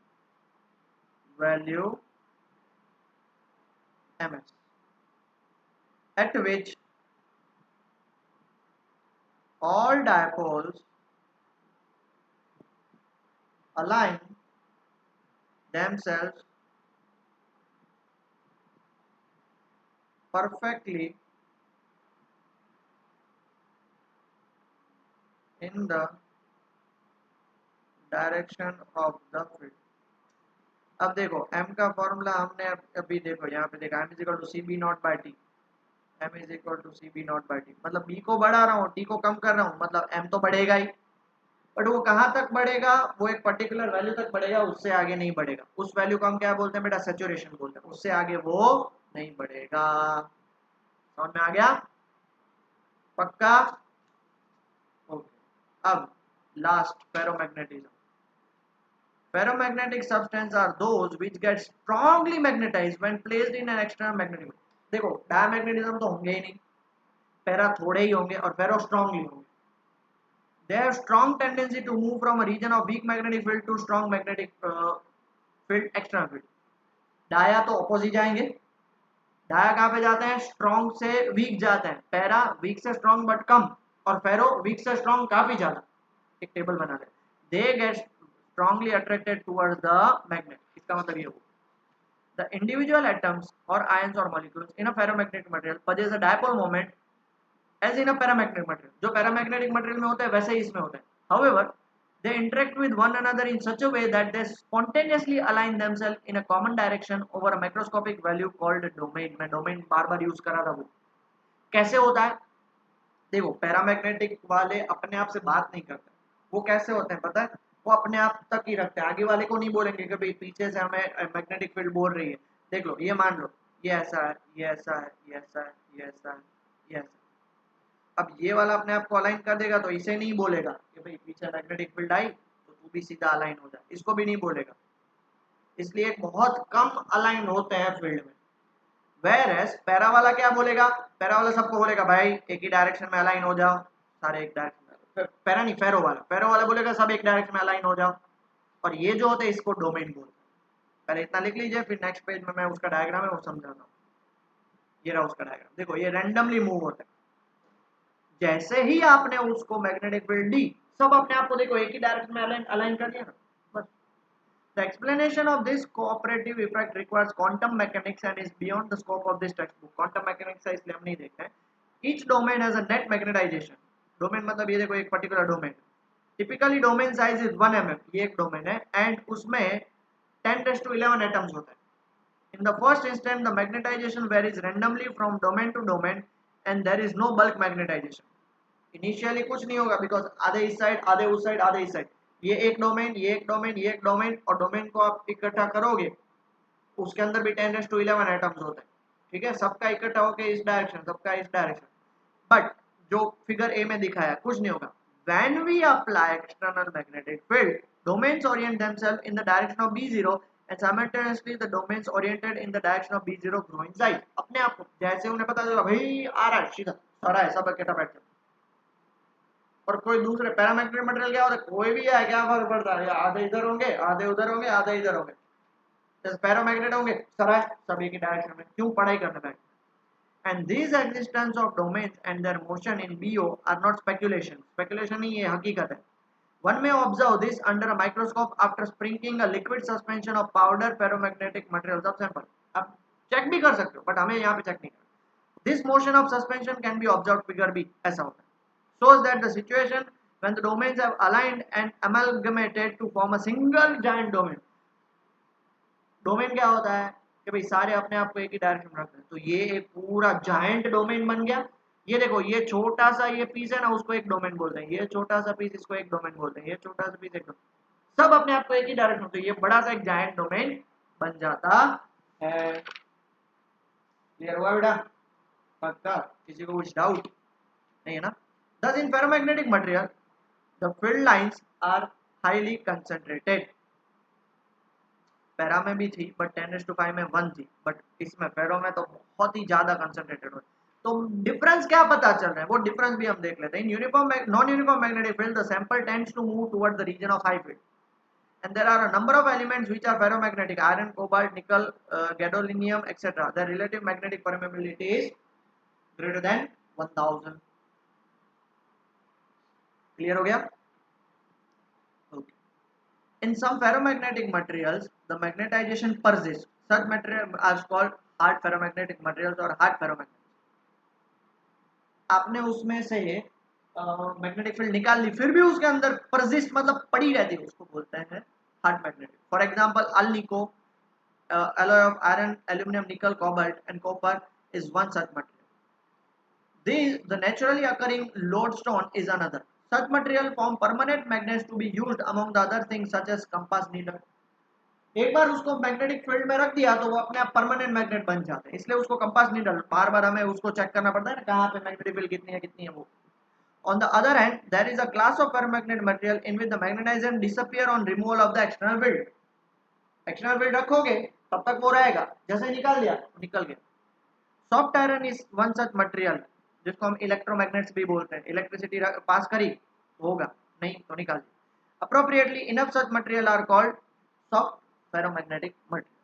Speaker 1: value ms, at which all dipoles align themselves perfectly in the direction of the field। अब देखो m का formula हमने अभी देखो यहाँ पे देखा, m is equal to C B naught by T, m is equal to C B naught by T, मतलब b को बढ़ा रहा हूँ, t को कम कर रहा हूँ, मतलब m तो बढ़ेगा ही, बट वो कहाँ तक बढ़ेगा, वो एक पर्टिकुलर वैल्यू तक बढ़ेगा, उससे आगे नहीं बढ़ेगा। उस वैल्यू को हम क्या बोलते हैं बेटा, सैचुरेशन बोलते हैं, उससे आगे वो नहीं बढ़ेगा। समझ में आ गया, पक्का? ओके, अब last, ferromagnetism. Ferromagnetic substances are those which get strongly magnetized when placed in an external magnetic field। देखो डायमैग्नेटिज्म तो होंगे ही नहीं, पैरा थोड़े ही होंगे, और फेरो स्ट्रांगली होंगे। They have strong tendency to move from a region of weak magnetic field to strong magnetic field, external field। Dia तो opposite जाएंगे, डाया कहाँ पे जाते हैं, स्ट्रॉन्ग से वीक जाते हैं, पैरा वीक से स्ट्रॉन्ग बट कम, और फेरो वीक से स्ट्रॉन्ग काफी ज्यादा। एक टेबल बना ले, they get strongly attracted towards the magnet, इसका मतलब ये हुआ the individual atoms or ions or molecules in a ferromagnetic material possess a dipole moment as in a paramagnetic material। जो पैरामैग्नेटिक मटेरियल में होता है वैसे ही इसमें होता है। however they interact with one another in such a way that they spontaneously align themselves in a common direction over a microscopic value called domain। मैं domain बार बार use करा था, वो कैसे होता है, देखो पैरामैग्नेटिक वाले अपने आप से बात नहीं करते, वो कैसे होते हैं पता है, वो अपने आप तक ही रखते हैं, आगे वाले को नहीं बोलेंगे कि भाई पीछे से हमें मैग्नेटिक फील्ड बोल रही है। देख लो, ये मान लो ये ऐसा है, ये ऐसा है, ये ऐसा है, ये ऐसा है, ये ऐसा है। अब ये वाला अपने आप को अलाइन कर देगा तो इसे नहीं बोलेगा कि भाई पीछे मैग्नेटिक फील्ड आई तो तू भी सीधा अलाइन हो जा, इसको भी नहीं बोलेगा। इसलिए बहुत कम अलाइन होते हैं फील्ड में। वेयरएस पैरा वाला क्या बोलेगा, पैरा वाला सबको बोलेगा भाई एक ही डायरेक्शन में अलाइन हो जाओ, सारे एक डायरेक्शन में। पैरा नहीं, फेरो वाला बोलेगा सब एक डायरेक्शन में अलाइन हो जाओ। और ये जो होते हैं इसको डोमेन बोलते हैं। पहले इतना लिख लीजिए, फिर नेक्स्ट पेज में मैं उसका डायग्राम है वो समझाता हूँ। ये रहा उसका डायग्राम, देखो ये रैंडमली मूव होता है। जैसे ही आपने उसको मैग्नेटिक फील्ड दी, सब अपने आप को देखो एक ही डायरेक्शन में अलाइन कर दिया ना, बस। The explanation of this cooperative effect requires quantum mechanics and is beyond the scope of this textbook. Quantum mechanics है इसलिए हम नहीं देख रहे हैं। Each domain has a net magnetization. Domain मतलब ये देखो एक particular domain। Typically domain size is 1 mm, ये एक domain है, and उसमें 10⁻11 atoms होते हैं। In the first instance, the magnetization varies randomly from domain to domain, and there is no bulk magnetization. Initially कुछ नहीं होगा बिकॉज आधे इस साइड आधे उस साइड आधे इस साइड, ये एक डोमेन ये एक डोमेन ये एक डोमेन, और डोमेन को आप इकट्ठा करोगे उसके अंदर भी 10⁻11 एटम्स होते हैं। ठीक है, सबका इकट्ठा होकर इस डायरेक्शन, सबका इस डायरेक्शन। बट जो फिगर ए में दिखाया कुछ नहीं होगा। When we apply external magnetic field, domains orient themselves in the direction of B0 and simultaneously the domains oriented in the direction of B0 grow in size। अपने आप को जैसे उन्हें पता चला भाई आ रहा है सीधा सारा है, सब इकट्ठा बैठ जाओ। और कोई दूसरे पैरामेट्रिक मटेरियल क्या होता है, कोई भी है क्या फर्क पड़ता है, आधे इधर होंगे आधे उधर होंगे आधे इधर होंगे। जैसे पैरामैग्नेट होंगे सरा सभी की डायरेक्शन में, क्यों पढ़ाई करने बैठ। and these existence of domains and their motion in BO are not speculation नहीं, ये हकीकत है। one may observe this under a microscope after sprinkling a liquid suspension of powder ferromagnetic materials of sample। आप check भी कर सकते हो but हमें यहाँ पे चेक नहीं करना। this motion of suspension can be observed figure B, ऐसा होता है। shows that the situation when the domains have aligned and amalgamated to form a single giant domain। Domain क्या होता है कि भाई सारे अपने आप को एक ही डायरेक्शन में रखते हैं, तो ये एक पूरा जायंट डोमेन बन गया। ये देखो ये छोटा सा ये पीस है ना, उसको एक डोमेन बोलते हैं, ये छोटा सा पीस इसको एक डोमेन बोलते हैं, ये छोटा सा पीस एक डोमेन, सब अपने आप को एक ही डायरेक्शन, तो ये बड़ा सा एक जायंट डोमेन बन जाता है। क्लियर हुआ बेटा? पक्का? किसी को कुछ डाउट नहीं है ना? Thus in ferromagnetic material the field lines are highly concentrated। Para में भी थी बट 10⁵ में 1 थी, बट इसमें फेरो में तो बहुत ही ज्यादा कंसंट्रेटेड हो। तो डिफरेंस क्या पता चल रहा है, वो डिफरेंस भी हम देख लेते हैं। In uniform non uniform magnetic field the sample tends to move toward the region of high field and there are a number of elements which are ferromagnetic: iron, cobalt, nickel, gadolinium, etc. Their relative magnetic permeability is greater than 1000। Clear हो गया? okay. In some ferromagnetic materials, the magnetization persists. Such materials are called hard ferromagnetic materials or hard ferromagnetic। आपने उसमें से magnetic field निकाल ली, फिर भी उसके अंदर परसिस्ट मतलब पड़ी रहती है, उसको बोलते हैं hard magnetic. For example alnico, alloy of iron, aluminum, nickel, cobalt, and copper is one such material. The naturally occurring lodestone is another. Such material form permanent magnets to be used among the other things such as compass needle। एक बार उसको magnetic field में रख दिया तो वो अपने आप permanent magnet बन जाते हैं, इसलिए उसको कंपास नीडल बार बार हमें उसको चेक करना पड़ता है ना, कहाँ पे मैग्नेटिक फील्ड कितनी है वो। On the other hand, there is a class of ferromagnetic material in which the magnetization disappear on removal of the external field। External field रखोगे तब तक वो रहेगा, जैसे निकाल दिया निकल गया। Soft iron is one such material जिसको हम इलेक्ट्रोमैग्नेट्स भी बोलते हैं। इलेक्ट्रिसिटी पास करी तो होगा, नहीं तो निकाल दिया। Appropriately enough such material are called soft ferromagnetic material.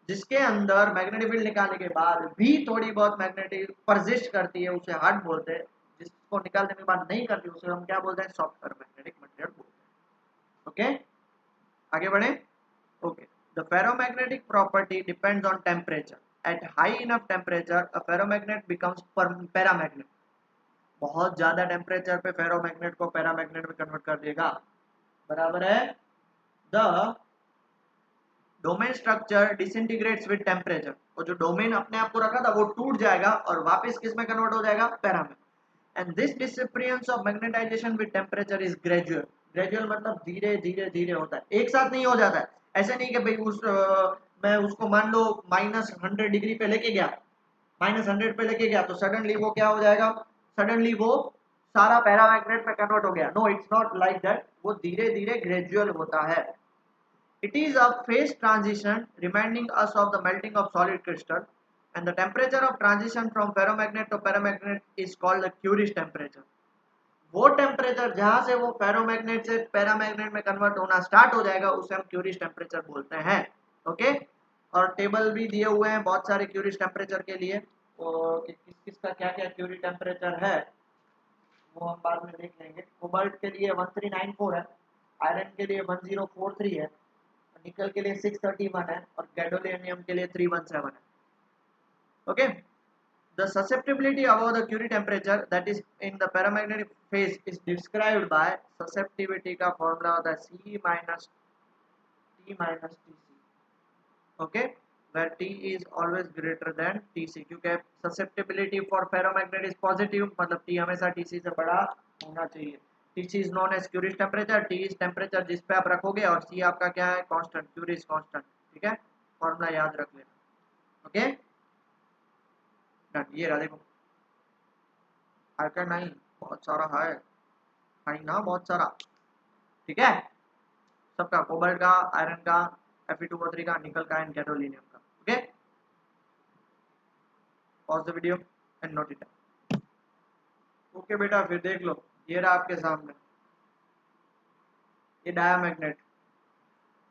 Speaker 1: जिसके अंदर मैग्नेटिक फील्ड निकालने के बाद भी थोड़ी बहुत मैग्नेटिक परसिस्ट करती है उसे हार्ड बोलते हैं। जिसको निकाल देने के बाद नहीं करती उसे हम क्या बोलते हैं, सॉफ्ट फेरोमैग्नेटिक मटेरियल बोलते हैं। ओके आगे बढ़े। Okay, the ferromagnetic property depends on temperature. At high enough temperature a ferromagnet becomes paramagnet. बहुत ज्यादा टेम्परेचर पे फेरोमैग्नेट को पैरामैग्नेट में कन्वर्ट कर देगा, बराबर है। The domain structure डिसइंटीग्रेट्स with temperature. और जो डोमेन अपने आप को रखा था वो टूट जाएगा और वापस किस में कन्वर्ट हो जाएगा, पैरा में। And this disappearance of magnetization with temperature is gradual. Gradual मतलब धीरे धीरे धीरे होता है, एक साथ नहीं हो जाता है। ऐसे नहीं कि भाई उस मैं उसको मान लो -100 डिग्री पे लेके गया, -100 पे लेके गया, तो सडनली वो क्या हो जाएगा, सडनली वो सारा पैरामैग्नेट में कन्वर्ट हो गया। No, it's not like that, वो धीरे धीरे ग्रेजुअल होता है। It is a phase transition reminding us of the melting of solid crystal, and the temperature of transition from ferromagnet to paramagnet is called the Curie's temperature. वो temperature जहां से वो ferromagnet से पैरामैग्नेट में convert होना start हो जाएगा उसे हम क्यूरिस टेम्परेचर बोलते हैं। ओके, और टेबल भी दिए हुए हैं बहुत सारे क्यूरिस टेम्परेचर के लिए, और किस किस का क्या क्या क्यूरी टेम्परेचर है वो हम बाद में देख लेंगे। कोबाल्ट के लिए 1394 है, आयरन के लिए 1043 है, निकल के लिए 631 है, और गैडोलिनियम के लिए 317 है। Okay, the susceptibility above the Curie temperature, that is in the paramagnetic phase, is described by susceptibility का formula होता है C minus T minus Tc. Okay, where T is always greater than Tc, क्योंकि susceptibility for ferromagnet is positive, मतलब T हमेशा Tc से बड़ा होना चाहिए। Tc is known as Curie's temperature, T is temperature जिस पे आप रखोगे, और C आपका क्या है, constant, Curie's constant। ठीक है, फॉर्मूला याद रख लेना। ओके, ये रहा देखो, आयरन नहीं, बहुत सारा है ना, बहुत सारा। ठीक है, सबका, कोबाल्ट का, आयरन का, Fe2O3 का, निकल का एंड गैडोलिनियम का। Okay, pause the video and note it. Okay बेटा, फिर देख लो, ये रहा आपके सामने, ये डायामैग्नेट,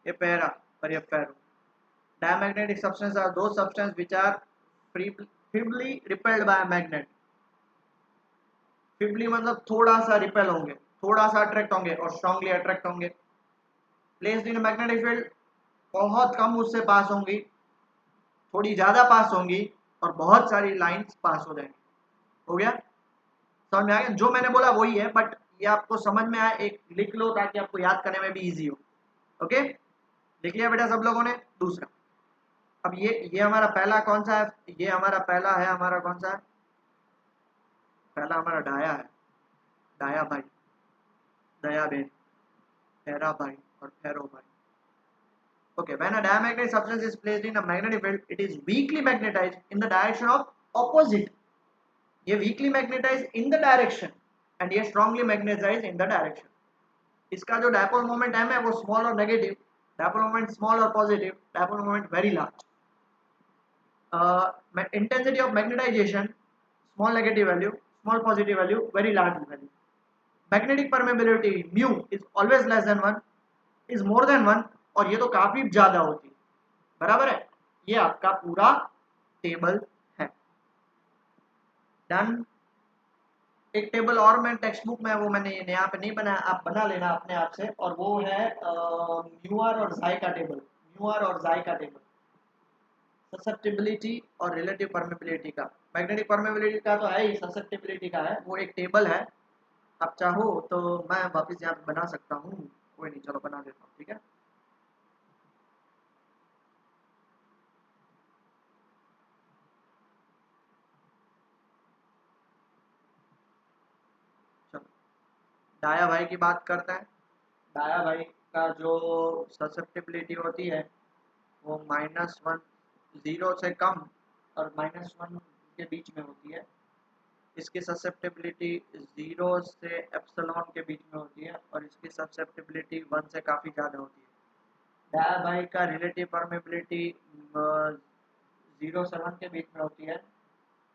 Speaker 1: ये पैरा और ये ferro. Diamagnetic substance are those substance which are feebly repelled by a magnet। feebly मतलब थोड़ा सा रिपेल होंगे, थोड़ा सा अट्रैक्ट होंगे, और स्ट्रांगली अट्रैक्ट होंगे। प्लेस्ड इन मैग्नेटिक फील्ड, बहुत कम उससे पास होंगी, थोड़ी ज्यादा पास होंगी, और बहुत सारी लाइंस पास हो जाएंगी। हो गया, समझ में आ गया? जो मैंने बोला वही है, बट ये आपको समझ में आए, एक लिख लो ताकि आपको याद करने में भी इजी हो। ओके, लिख लिया बेटा सब लोगों ने? दूसरा, अब ये हमारा पहला कौन सा है, ये हमारा पहला है, हमारा कौन सा है, पहला हमारा डाया है, डाया भाई, दया बहन, फेरा भाई और फेरो भाई। Okay, when a diamagnetic substance is placed in a magnetic field, it is weakly magnetized in the direction of opposite. ये weakly magnetized in the direction and ये strongly magnetized in the direction. इसका जो dipole moment m है वो small और negative, dipole moment small और positive, dipole moment very large. Intensity of magnetization, small negative value, small positive value, very large value. Magnetic permeability mu is always less than 1, is more than 1, और ये तो काफी ज्यादा होती है। बराबर है, ये आपका पूरा टेबल है। डन। एक टेबल और मैं टेक्स्ट बुक में, वो मैंने यहाँ पे नहीं बनाया, आप बना लेना अपने आप से, और वो है म्यूआर और जाई का टेबल, म्यूआर और जाई का टेबल, ससेप्टिबिलिटी और रिलेटिव परमेबिलिटी का। मैग्नेटिक परमेबिलिटी का तो है ही, ससेप्टिबिलिटी का है, वो एक टेबल है। आप चाहो तो मैं वापस यहाँ पे बना सकता हूँ, कोई नहीं, चलो बना देता हूँ। ठीक है, चलो डाया भाई की बात करते हैं। डाया भाई का जो ससेप्टिबिलिटी होती है वो -1, 0 से कम और -1 के बीच में होती है। इसकी ससेप्टिबिलिटी 0 से एप्सिलॉन के बीच में होती है, और इसकी ससेप्टिबिलिटी 1 से काफ़ी ज़्यादा होती है। डाया भाई का रिलेटिव परमेबिलिटी 0 से 1 के बीच में होती है,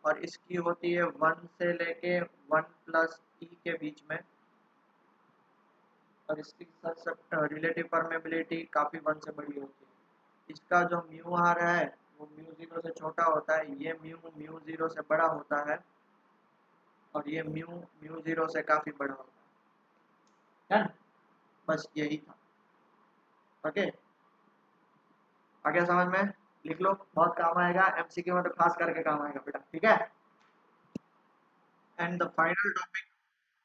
Speaker 1: और इसकी होती है 1 से लेके 1 प्लस ई के बीच में, और इसकी रिलेटिव परमेबिलिटी काफ़ी 1 से बड़ी होती है। इसका जो म्यू आर है वो म्यू 0 से छोटा होता है, ये म्यू 0 से बड़ा होता है, और ये म्यू 0 से काफ़ी बड़ा होता है। बस यही था। ओके, आगे समझ में? लिख लो, बहुत काम आएगा, एमसीक्यू में तो खास करके काम आएगा बेटा। ठीक है, and the final topic,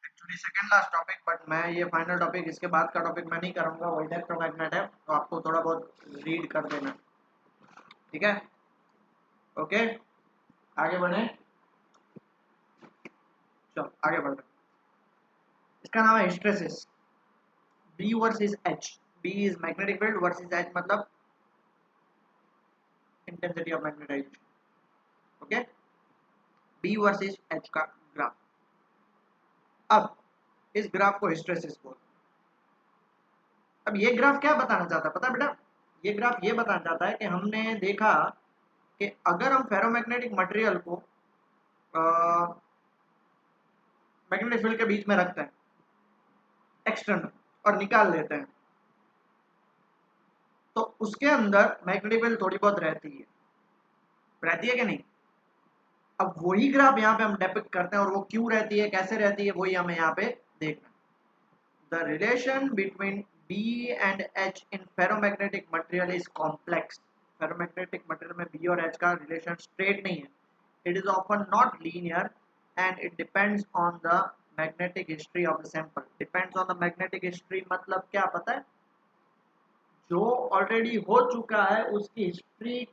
Speaker 1: actually second last topic, but मैं ये फाइनल टॉपिक, इसके बाद का टॉपिक मैं नहीं करूँगा, वो इलेक्ट्रोमैग्नेट है, तो आपको थोड़ा बहुत रीड कर देना। ठीक है, ओके, आगे बढ़े, चलो आगे बढ़ते। इसका नाम है hysteresis, B versus H. B is magnetic field versus H मतलब intensity of magnetization. Okay, B versus H का ग्राफ. अब इस ग्राफ को हिस्टेरेसिस बोलते हैं. अब ये ग्राफ क्या बताना चाहता है पता है बेटा? ये ग्राफ ये बताना चाहता है कि हमने देखा कि अगर हम फेरोमैग्नेटिक मटेरियल को मैग्नेटिक फील्ड के बीच में रखते हैं एक्सटर्नल और निकाल लेते हैं तो उसके अंदर मैग्नेटिक फील्ड थोड़ी बहुत रहती है कि नहीं? अब वही ग्राफ यहाँ पे हम डिपिक्ट करते हैं और वो क्यों रहती है, कैसे रहती है, वही हमें यहाँ पे देखना है. The relation between B and H in ferromagnetic material is complex. Ferromagnetic material में B और H का रिलेशन स्ट्रेट नहीं है. It is often not linear and it depends on the magnetic history of the sample. Depends on the magnetic history मतलब क्या पता है? जो ऑलरेडी हो चुका है उसकी हिस्ट्री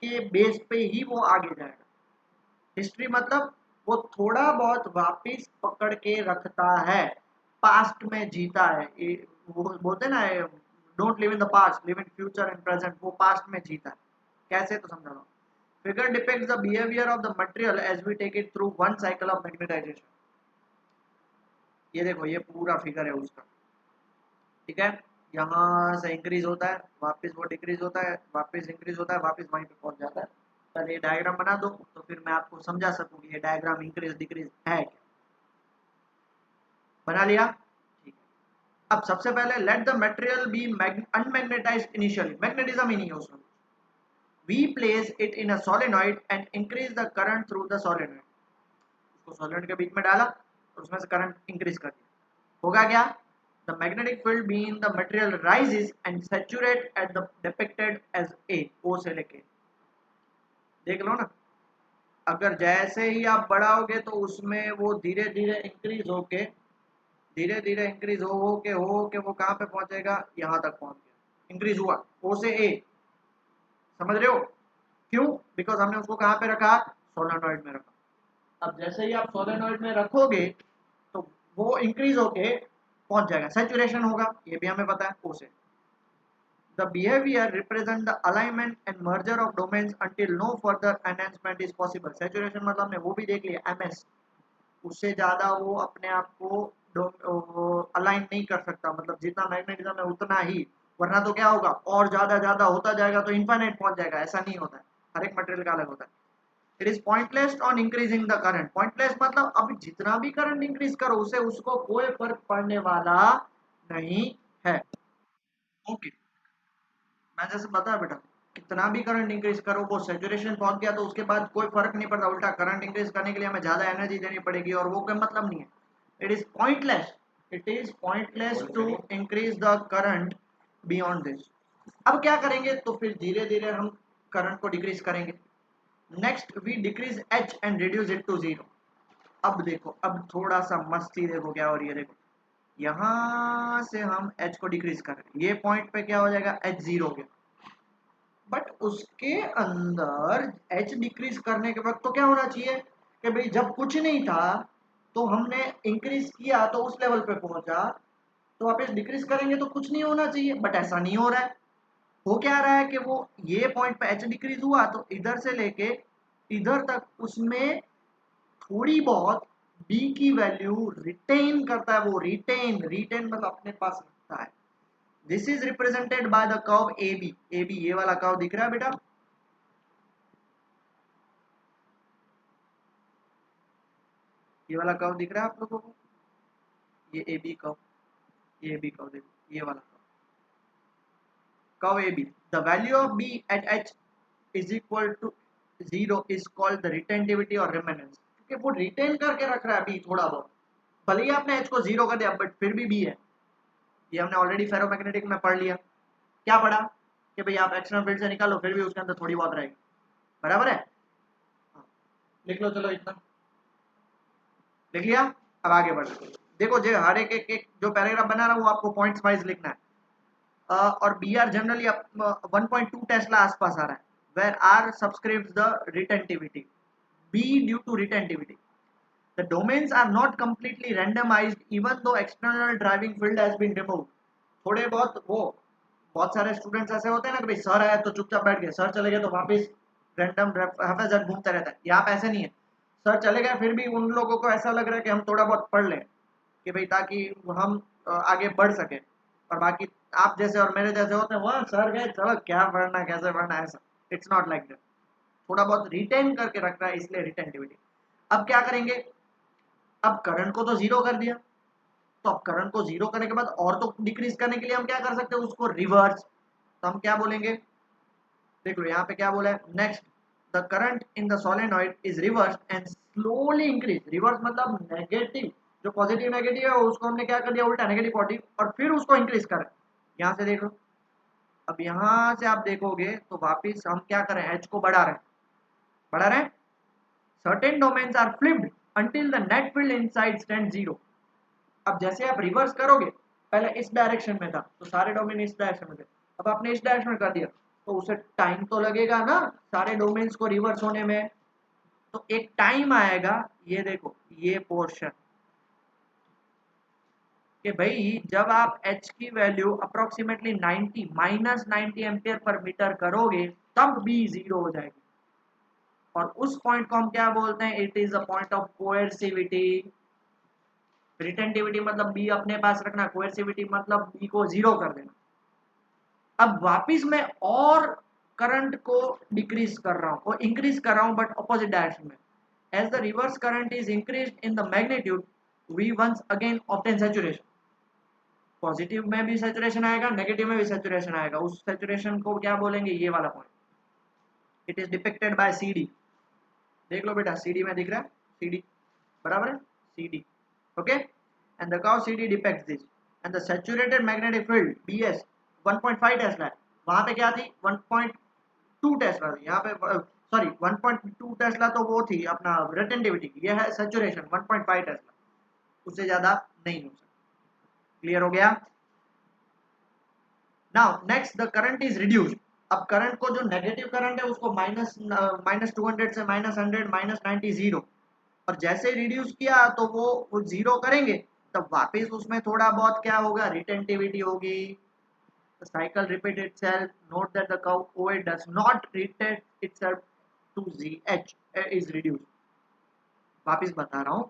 Speaker 1: के बेस पे ही वो आगे जाएगा. हिस्ट्री मतलब वो थोड़ा बहुत वापिस पकड़ के रखता है, पास्ट में जीता है. वो बोलते ना, don't live in the past, live in future and present. वो पास्ट में जीता है. कैसे तो समझा रहा हूँ. Figure depicts the behaviour of the material as we take it through one cycle of magnetisation. ये देखो ये पूरा फिगर है उसका. ठीक है, यहाँ से इंक्रीज होता है, वापस वो डिक्रीज होता है, वापस इंक्रीज होता है, वापस वहीं पे पहुंच जाता है. पहले ये डायग्राम बना दो तो फिर मैं आपको समझा सकूँ ये डायग्राम इंक्रीज डिक्रीज है क्या. बना लिया? ठीक है. अब सबसे पहले let the material be unmagnetized initially. Magnetism ही नहीं है उसमें. We place it in a solenoid and increase the current through the solenoid. उसको सोलेनॉइड के बीच में डाला और उसमें से करंट इंक्रीज कर दिया. होगा क्या? The magnetic field being the material rises and saturate at the depicted as A. O से लेके देख लो ना. अगर जैसे ही आप बढ़ाओगे तो उसमें वो धीरे धीरे इंक्रीज हो के वो कहाँ पे पहुंचेगा? यहाँ तक पहुंच गया. इंक्रीज हुआ O से A. समझ रहे हो क्यों? बिकॉज हमने उसको कहाँ पे रखा? सोलेनॉइड में रखा. अब जैसे ही आप सोलेनॉइड में रखोगे तो वो इंक्रीज होके पहुंच जाएगा, सैचुरेशन होगा. ये भी हमें पता है O से. The behavior represent the alignment and merger of domains until no further enhancement is possible. Saturation मतलब हमने वो भी देख लिया MS. उससे ज़्यादा वो अपने आप को अलाइन नहीं कर सकता. मतलब जितना मैग्नेटिज्म है उतना ही, वरना तो क्या होगा, और ज़्यादा होता जाएगा तो इन्फाइनाइट पहुंच जाएगा. ऐसा नहीं होता है, हर एक मटेरियल का अलग होता है. It is pointless on increasing the current. Pointless मतलब अब जितना भी करंट इंक्रीज करो उसे उसको कोई फर्क पड़ने वाला नहीं है. ओके, मैं जैसे बता बेटा, कितना भी करंट इंक्रीज करो वो सैचुरेशन पहुंच गया तो उसके बाद कोई फर्क नहीं पड़ता. उल्टा करंट इंक्रीज करने के लिए हमें ज्यादा एनर्जी देनी पड़ेगी और वो कोई मतलब नहीं है. It is pointless. It is pointless to increase the current beyond this. अब क्या करेंगे? तो फिर धीरे धीरे हम करंट को डिक्रीज करेंगे. Next we decrease H and reduce it to zero. अब देखो, अब थोड़ा सा मस्ती देखो क्या हो रही है. देखो यहां से हम एच को डिक्रीज कर रहे हैं, ये पॉइंट पे क्या हो जाएगा? एच जीरो हो गया. बट उसके अंदर एच डिक्रीज करने के वक्त तो क्या होना चाहिए कि भाई जब कुछ नहीं था तो हमने इंक्रीज किया तो उस लेवल पे पहुंचा, तो वापस डिक्रीज करेंगे तो कुछ नहीं होना चाहिए. बट ऐसा नहीं हो रहा है. हो क्या रहा है कि वो ये पॉइंट पे एच डिक्रीज हुआ तो इधर से लेके इधर तक उसमें थोड़ी बहुत बी की वैल्यू रिटेन करता है. वो रिटेन मतलब अपने पास रखता है. This is represented by the curve A B. ये वाला कर्व दिख रहा है बेटा? ये वाला कर्व दिख रहा है आप लोगों को? ये ए बी कर्व, ये बी कर्व देखो, ये वाला curve A B. The value of B at H is equal to zero is called the retentivity और रिमेनेंस. क्योंकि वो रिटेन करके रख रहा है बी थोड़ा बहुत. भले ही आपने एच को जीरो कर दिया बट फिर भी बी है. ये हमने ऑलरेडी फेरोमैग्नेटिक में पढ़ लिया. क्या पढ़ा? कि भाई आप एक्सटर्नल फील्ड से निकालो फिर भी उसके अंदर थोड़ी बहुत रहेगी. बराबर है? हाँ. लिख लो चलो इतना. लिख लिया? अब आगे बढ़. देखो जो हर एक जो पैराग्राफ बना रहा हूँ वो आपको पॉइंट्स वाइज लिखना है. और बी आर जनरली 1.2 टेस्ला आसपास आ रहा है. Where are subscribes the retentivity. B due to retentivity. The domains are not completely randomized even though external driving field has been removed. थोड़े बहुत वो बहुत सारे स्टूडेंट्स ऐसे होते हैं ना कि भाई सर आया तो चुपचाप बैठ गए, सर चले गए तो वापस रैंडम हैफेजर्ड घूमता रहता है। यहाँ पे ऐसे नहीं है, सर चले गए फिर भी उन लोगों को ऐसा लग रहा है कि हम थोड़ा बहुत पढ़ लें कि भाई ताकि हम आगे बढ़ सके, और बाकी आप जैसे और मेरे जैसे होते हैं वह सर गए चलो क्या पढ़ना कैसे पढ़ना, ऐसा इट्स नॉट लाइक दैट। थोड़ा बहुत रिटेन करके रख रहा है इसलिए रिटेंटिविटी। अब क्या करेंगे, अब करंट को तो जीरो कर दिया, तो अब करंट को जीरो करने के बाद और तो डिक्रीज करने के लिए हम क्या कर सकते हैं, उसको रिवर्स। तो हम क्या बोलेंगे, देख लो यहाँ पे क्या बोला है, next the current in the solenoid is reverse and slowly increase. Reverse मतलब नेगेटिव, जो पॉजिटिव नेगेटिव है उसको हमने क्या कर दिया उल्टा नेगेटिव पॉजिटिव, और फिर उसको इंक्रीज करें। यहाँ से देख लो, अब यहाँ से आप देखोगे तो वापिस हम क्या करें, एच को बढ़ा रहे हैं। Certain domains are flipped until the net field inside stand zero. अब जैसे आप रिवर्स करोगे, पहले इस डायरेक्शन में था तो सारे डोमेन इस डायरेक्शन में थे, अब आपने इस डायरेक्शन में कर दिया तो उसे टाइम तो लगेगा ना सारे डोमेन्स को रिवर्स होने में। तो एक टाइम आएगा, ये देखो ये पोर्शन, कि भाई जब आप h की वैल्यू अप्रोक्सीमेटली 90 -90 एम्पियर पर मीटर करोगे तब b जीरो हो जाएगी। और उस पॉइंट को हम क्या बोलते हैं, it is a point of coercivity. Retentivity मतलब b अपने पास रखना, कोएर्सिविटी मतलब b को जीरो कर देना। अब वापिस मैं और करंट को डिक्रीज कर रहा हूँ और इंक्रीज कर रहा हूँ बट अपोजिट डायरेक्शन में। As the reverse current is increase in the magnitude we once again obtain saturation. Positive में भी सैचुरेशन आएगा, नेगेटिव में भी सैचुरेशन आएगा, उस सैचुरेशन को क्या बोलेंगे, ये वाला point. It is depicted by C D. देख लो बेटा सी डी में दिख रहा है, सी डी बराबर है, C D okay. And the curve C D depicts this and the saturated magnetic field B S 1.5 tesla है। वहां पे क्या थी 1.2 टेस्ला थी, यहाँ पे सॉरी 1.2 टेस्ला तो वो थी अपना रिटेंटिविटी, ये है सैचुरेशन 1.5 टेस्ला, उससे ज्यादा नहीं हो सकता। क्लियर हो गया। Now next the current is reduced. अब करंट को जो नेगेटिव करंट है उसको -200 से -100 -90 जीरो, और जैसे रिड्यूस किया तो वो जीरो करेंगे तब वापस उसमें थोड़ा बहुत क्या होगा, रिटेंटिविटी होगी। The cycle repeats itself. Note that the curve OA does not return itself to ZH is reduced. वापिस बता रहा हूँ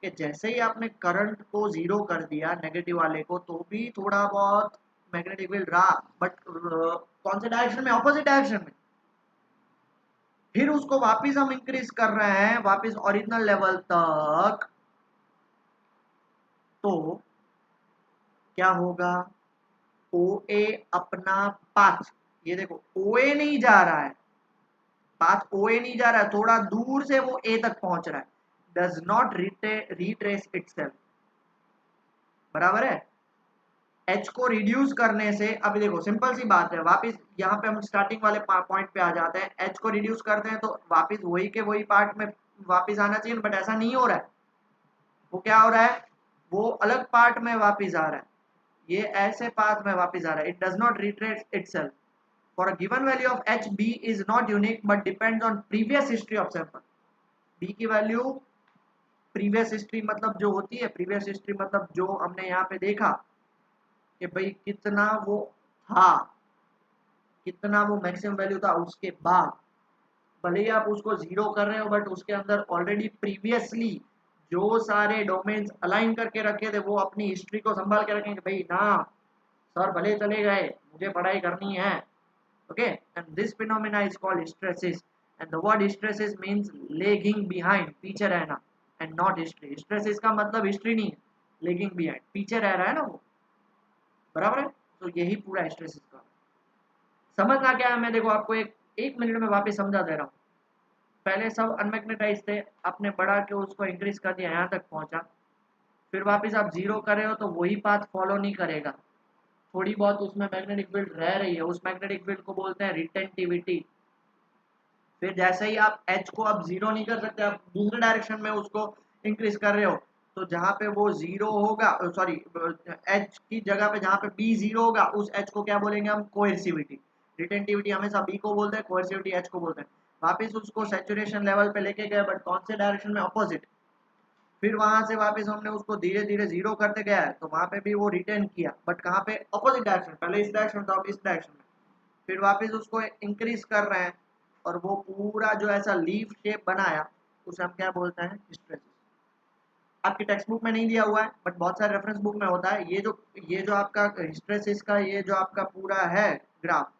Speaker 1: कि जैसे ही आपने करंट को जीरो कर दिया नेगेटिव वाले को, तो भी थोड़ा बहुत मैग्नेटिक फील्ड रहा, बट कौन से डायरेक्शन में, ऑपोजिट डायरेक्शन में। फिर उसको वापिस हम इंक्रीज कर रहे हैं वापिस ओरिजिनल लेवल तक, तो क्या होगा, ओ ए अपना पाथ, ये देखो ओ ए नहीं जा रहा है, पाथ ओ ए नहीं जा रहा है, थोड़ा दूर से वो ए तक पहुंच रहा है, डज नॉट रिट्रेस इटसेल्फ। बराबर है। एच को रिड्यूस करने से, अभी देखो सिंपल सी बात है, वापस यहाँ पे हम स्टार्टिंग वाले पॉइंट पे आ जाते हैं। एच को रिड्यूस करते हैं तो वापस वही के वही पार्ट में वापस आना चाहिए, बट ऐसा नहीं हो रहा है। वो क्या हो रहा है, वो अलग पार्ट में वापस आ रहा है, ये ऐसे पाथ में वापस आ रहा है। It does not retrace itself for a given value of h, b is not unique but depends on previous history of sample। b की वैल्यू प्रीवियस हिस्ट्री मतलब जो होती है, प्रीवियस हिस्ट्री मतलब जो हमने यहाँ पे देखा कि भाई कितना वो था, कितना वो मैक्सिमम वैल्यू था, उसके बाद भले ही आप उसको जीरो कर रहे हो बट उसके अंदर ऑलरेडी प्रीवियसली जो सारे डोमेन्स अलाइन करके रखे थे वो अपनी हिस्ट्री को संभाल के रखेंगे, भाई ना सर भले चले गए मुझे पढ़ाई करनी है। Okay, and this phenomena is called hysteresis, and the word hysteresis means lagging behind, पीछे रहना, and not history। hysteresis का मतलब हिस्ट्री नहीं है, lagging behind पीछे रह रहा है ना वो, बराबर है। तो यही पूरा hysteresis का समझना क्या है, मैं देखो आपको एक मिनट में वापस समझा दे रहा हूँ। पहले सब अनमैग्नेटाइज थे, आपने बढ़ा के उसको इंक्रीज कर दिया, यहाँ तक पहुंचा, फिर वापस आप जीरो कर रहे हो तो वही पाथ फॉलो नहीं करेगा, थोड़ी बहुत उसमें मैग्नेटिक फील्ड रह रही है, उस मैग्नेटिक फील्ड को बोलते हैं रिटेंटिविटी। फिर जैसे ही आप एच को अब जीरो नहीं कर सकते, आप दूसरे डायरेक्शन में उसको इंक्रीज कर रहे हो, तो जहां पे वो जीरो होगा, सॉरी एच की जगह पे जहां पे बी जीरो होगा उस एच को क्या बोलेंगे हम, कोएर्सिविटी। रिटेंटिविटी हमेशा बी को बोलते हैं, कोएर्सिविटी एच को बोलते हैं। वापिस उसको सैचुरेशन लेवल पे लेके गए बट कौन से डायरेक्शन में, अपोजिट। फिर वहां से वापस हमने उसको धीरे धीरे जीरो करते गया है, तो वहां पे भी वो रिटेन किया बट कहाँ पे, अपोजिट डायरेक्शन, पहले इस डायरेक्शन तो अब इस डायरेक्शन में। फिर वापस उसको इंक्रीज कर रहे हैं, और वो पूरा जो ऐसा लीफ शेप बनाया उसे हम क्या बोलते हैं, हिस्ट्रेसिस। आपकी टेक्स्ट बुक में नहीं दिया हुआ है बट बहुत सारे रेफरेंस बुक में होता है। ये जो आपका हिस्ट्रेसिस का ये जो आपका पूरा है ग्राफ,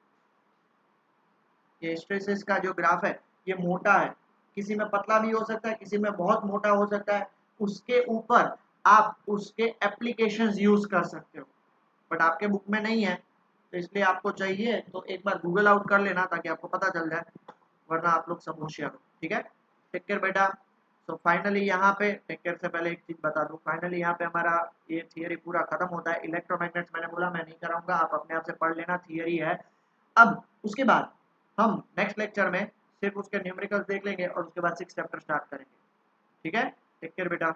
Speaker 1: ये हिस्ट्रेसिस का जो ग्राफ है ये मोटा है, किसी में पतला भी हो सकता है, किसी में बहुत मोटा हो सकता है। उसके ऊपर आप उसके एप्लीकेशंस यूज कर सकते हो, बट आपके बुक में नहीं है, तो इसलिए आपको चाहिए तो एक बार गूगल आउट कर लेना ताकि आपको पता चल जाए, वरना आप लोग सब होशियार हो। ठीक है, टेक केयर बेटा। तो फाइनली यहाँ पे टेक केयर से पहले एक चीज बता दूं, फाइनली यहाँ पे हमारा ये थियरी पूरा खत्म होता है। इलेक्ट्रोमैग्नेट्स मैंने बोला मैं नहीं कराऊंगा, आप अपने आप से पढ़ लेना, थियरी है। अब उसके बाद हम नेक्स्ट लेक्चर में सिर्फ उसके न्यूमेरिकल्स देख लेंगे और उसके बाद 6 चैप्टर स्टार्ट करेंगे। ठीक है, टेक केयर बेटा।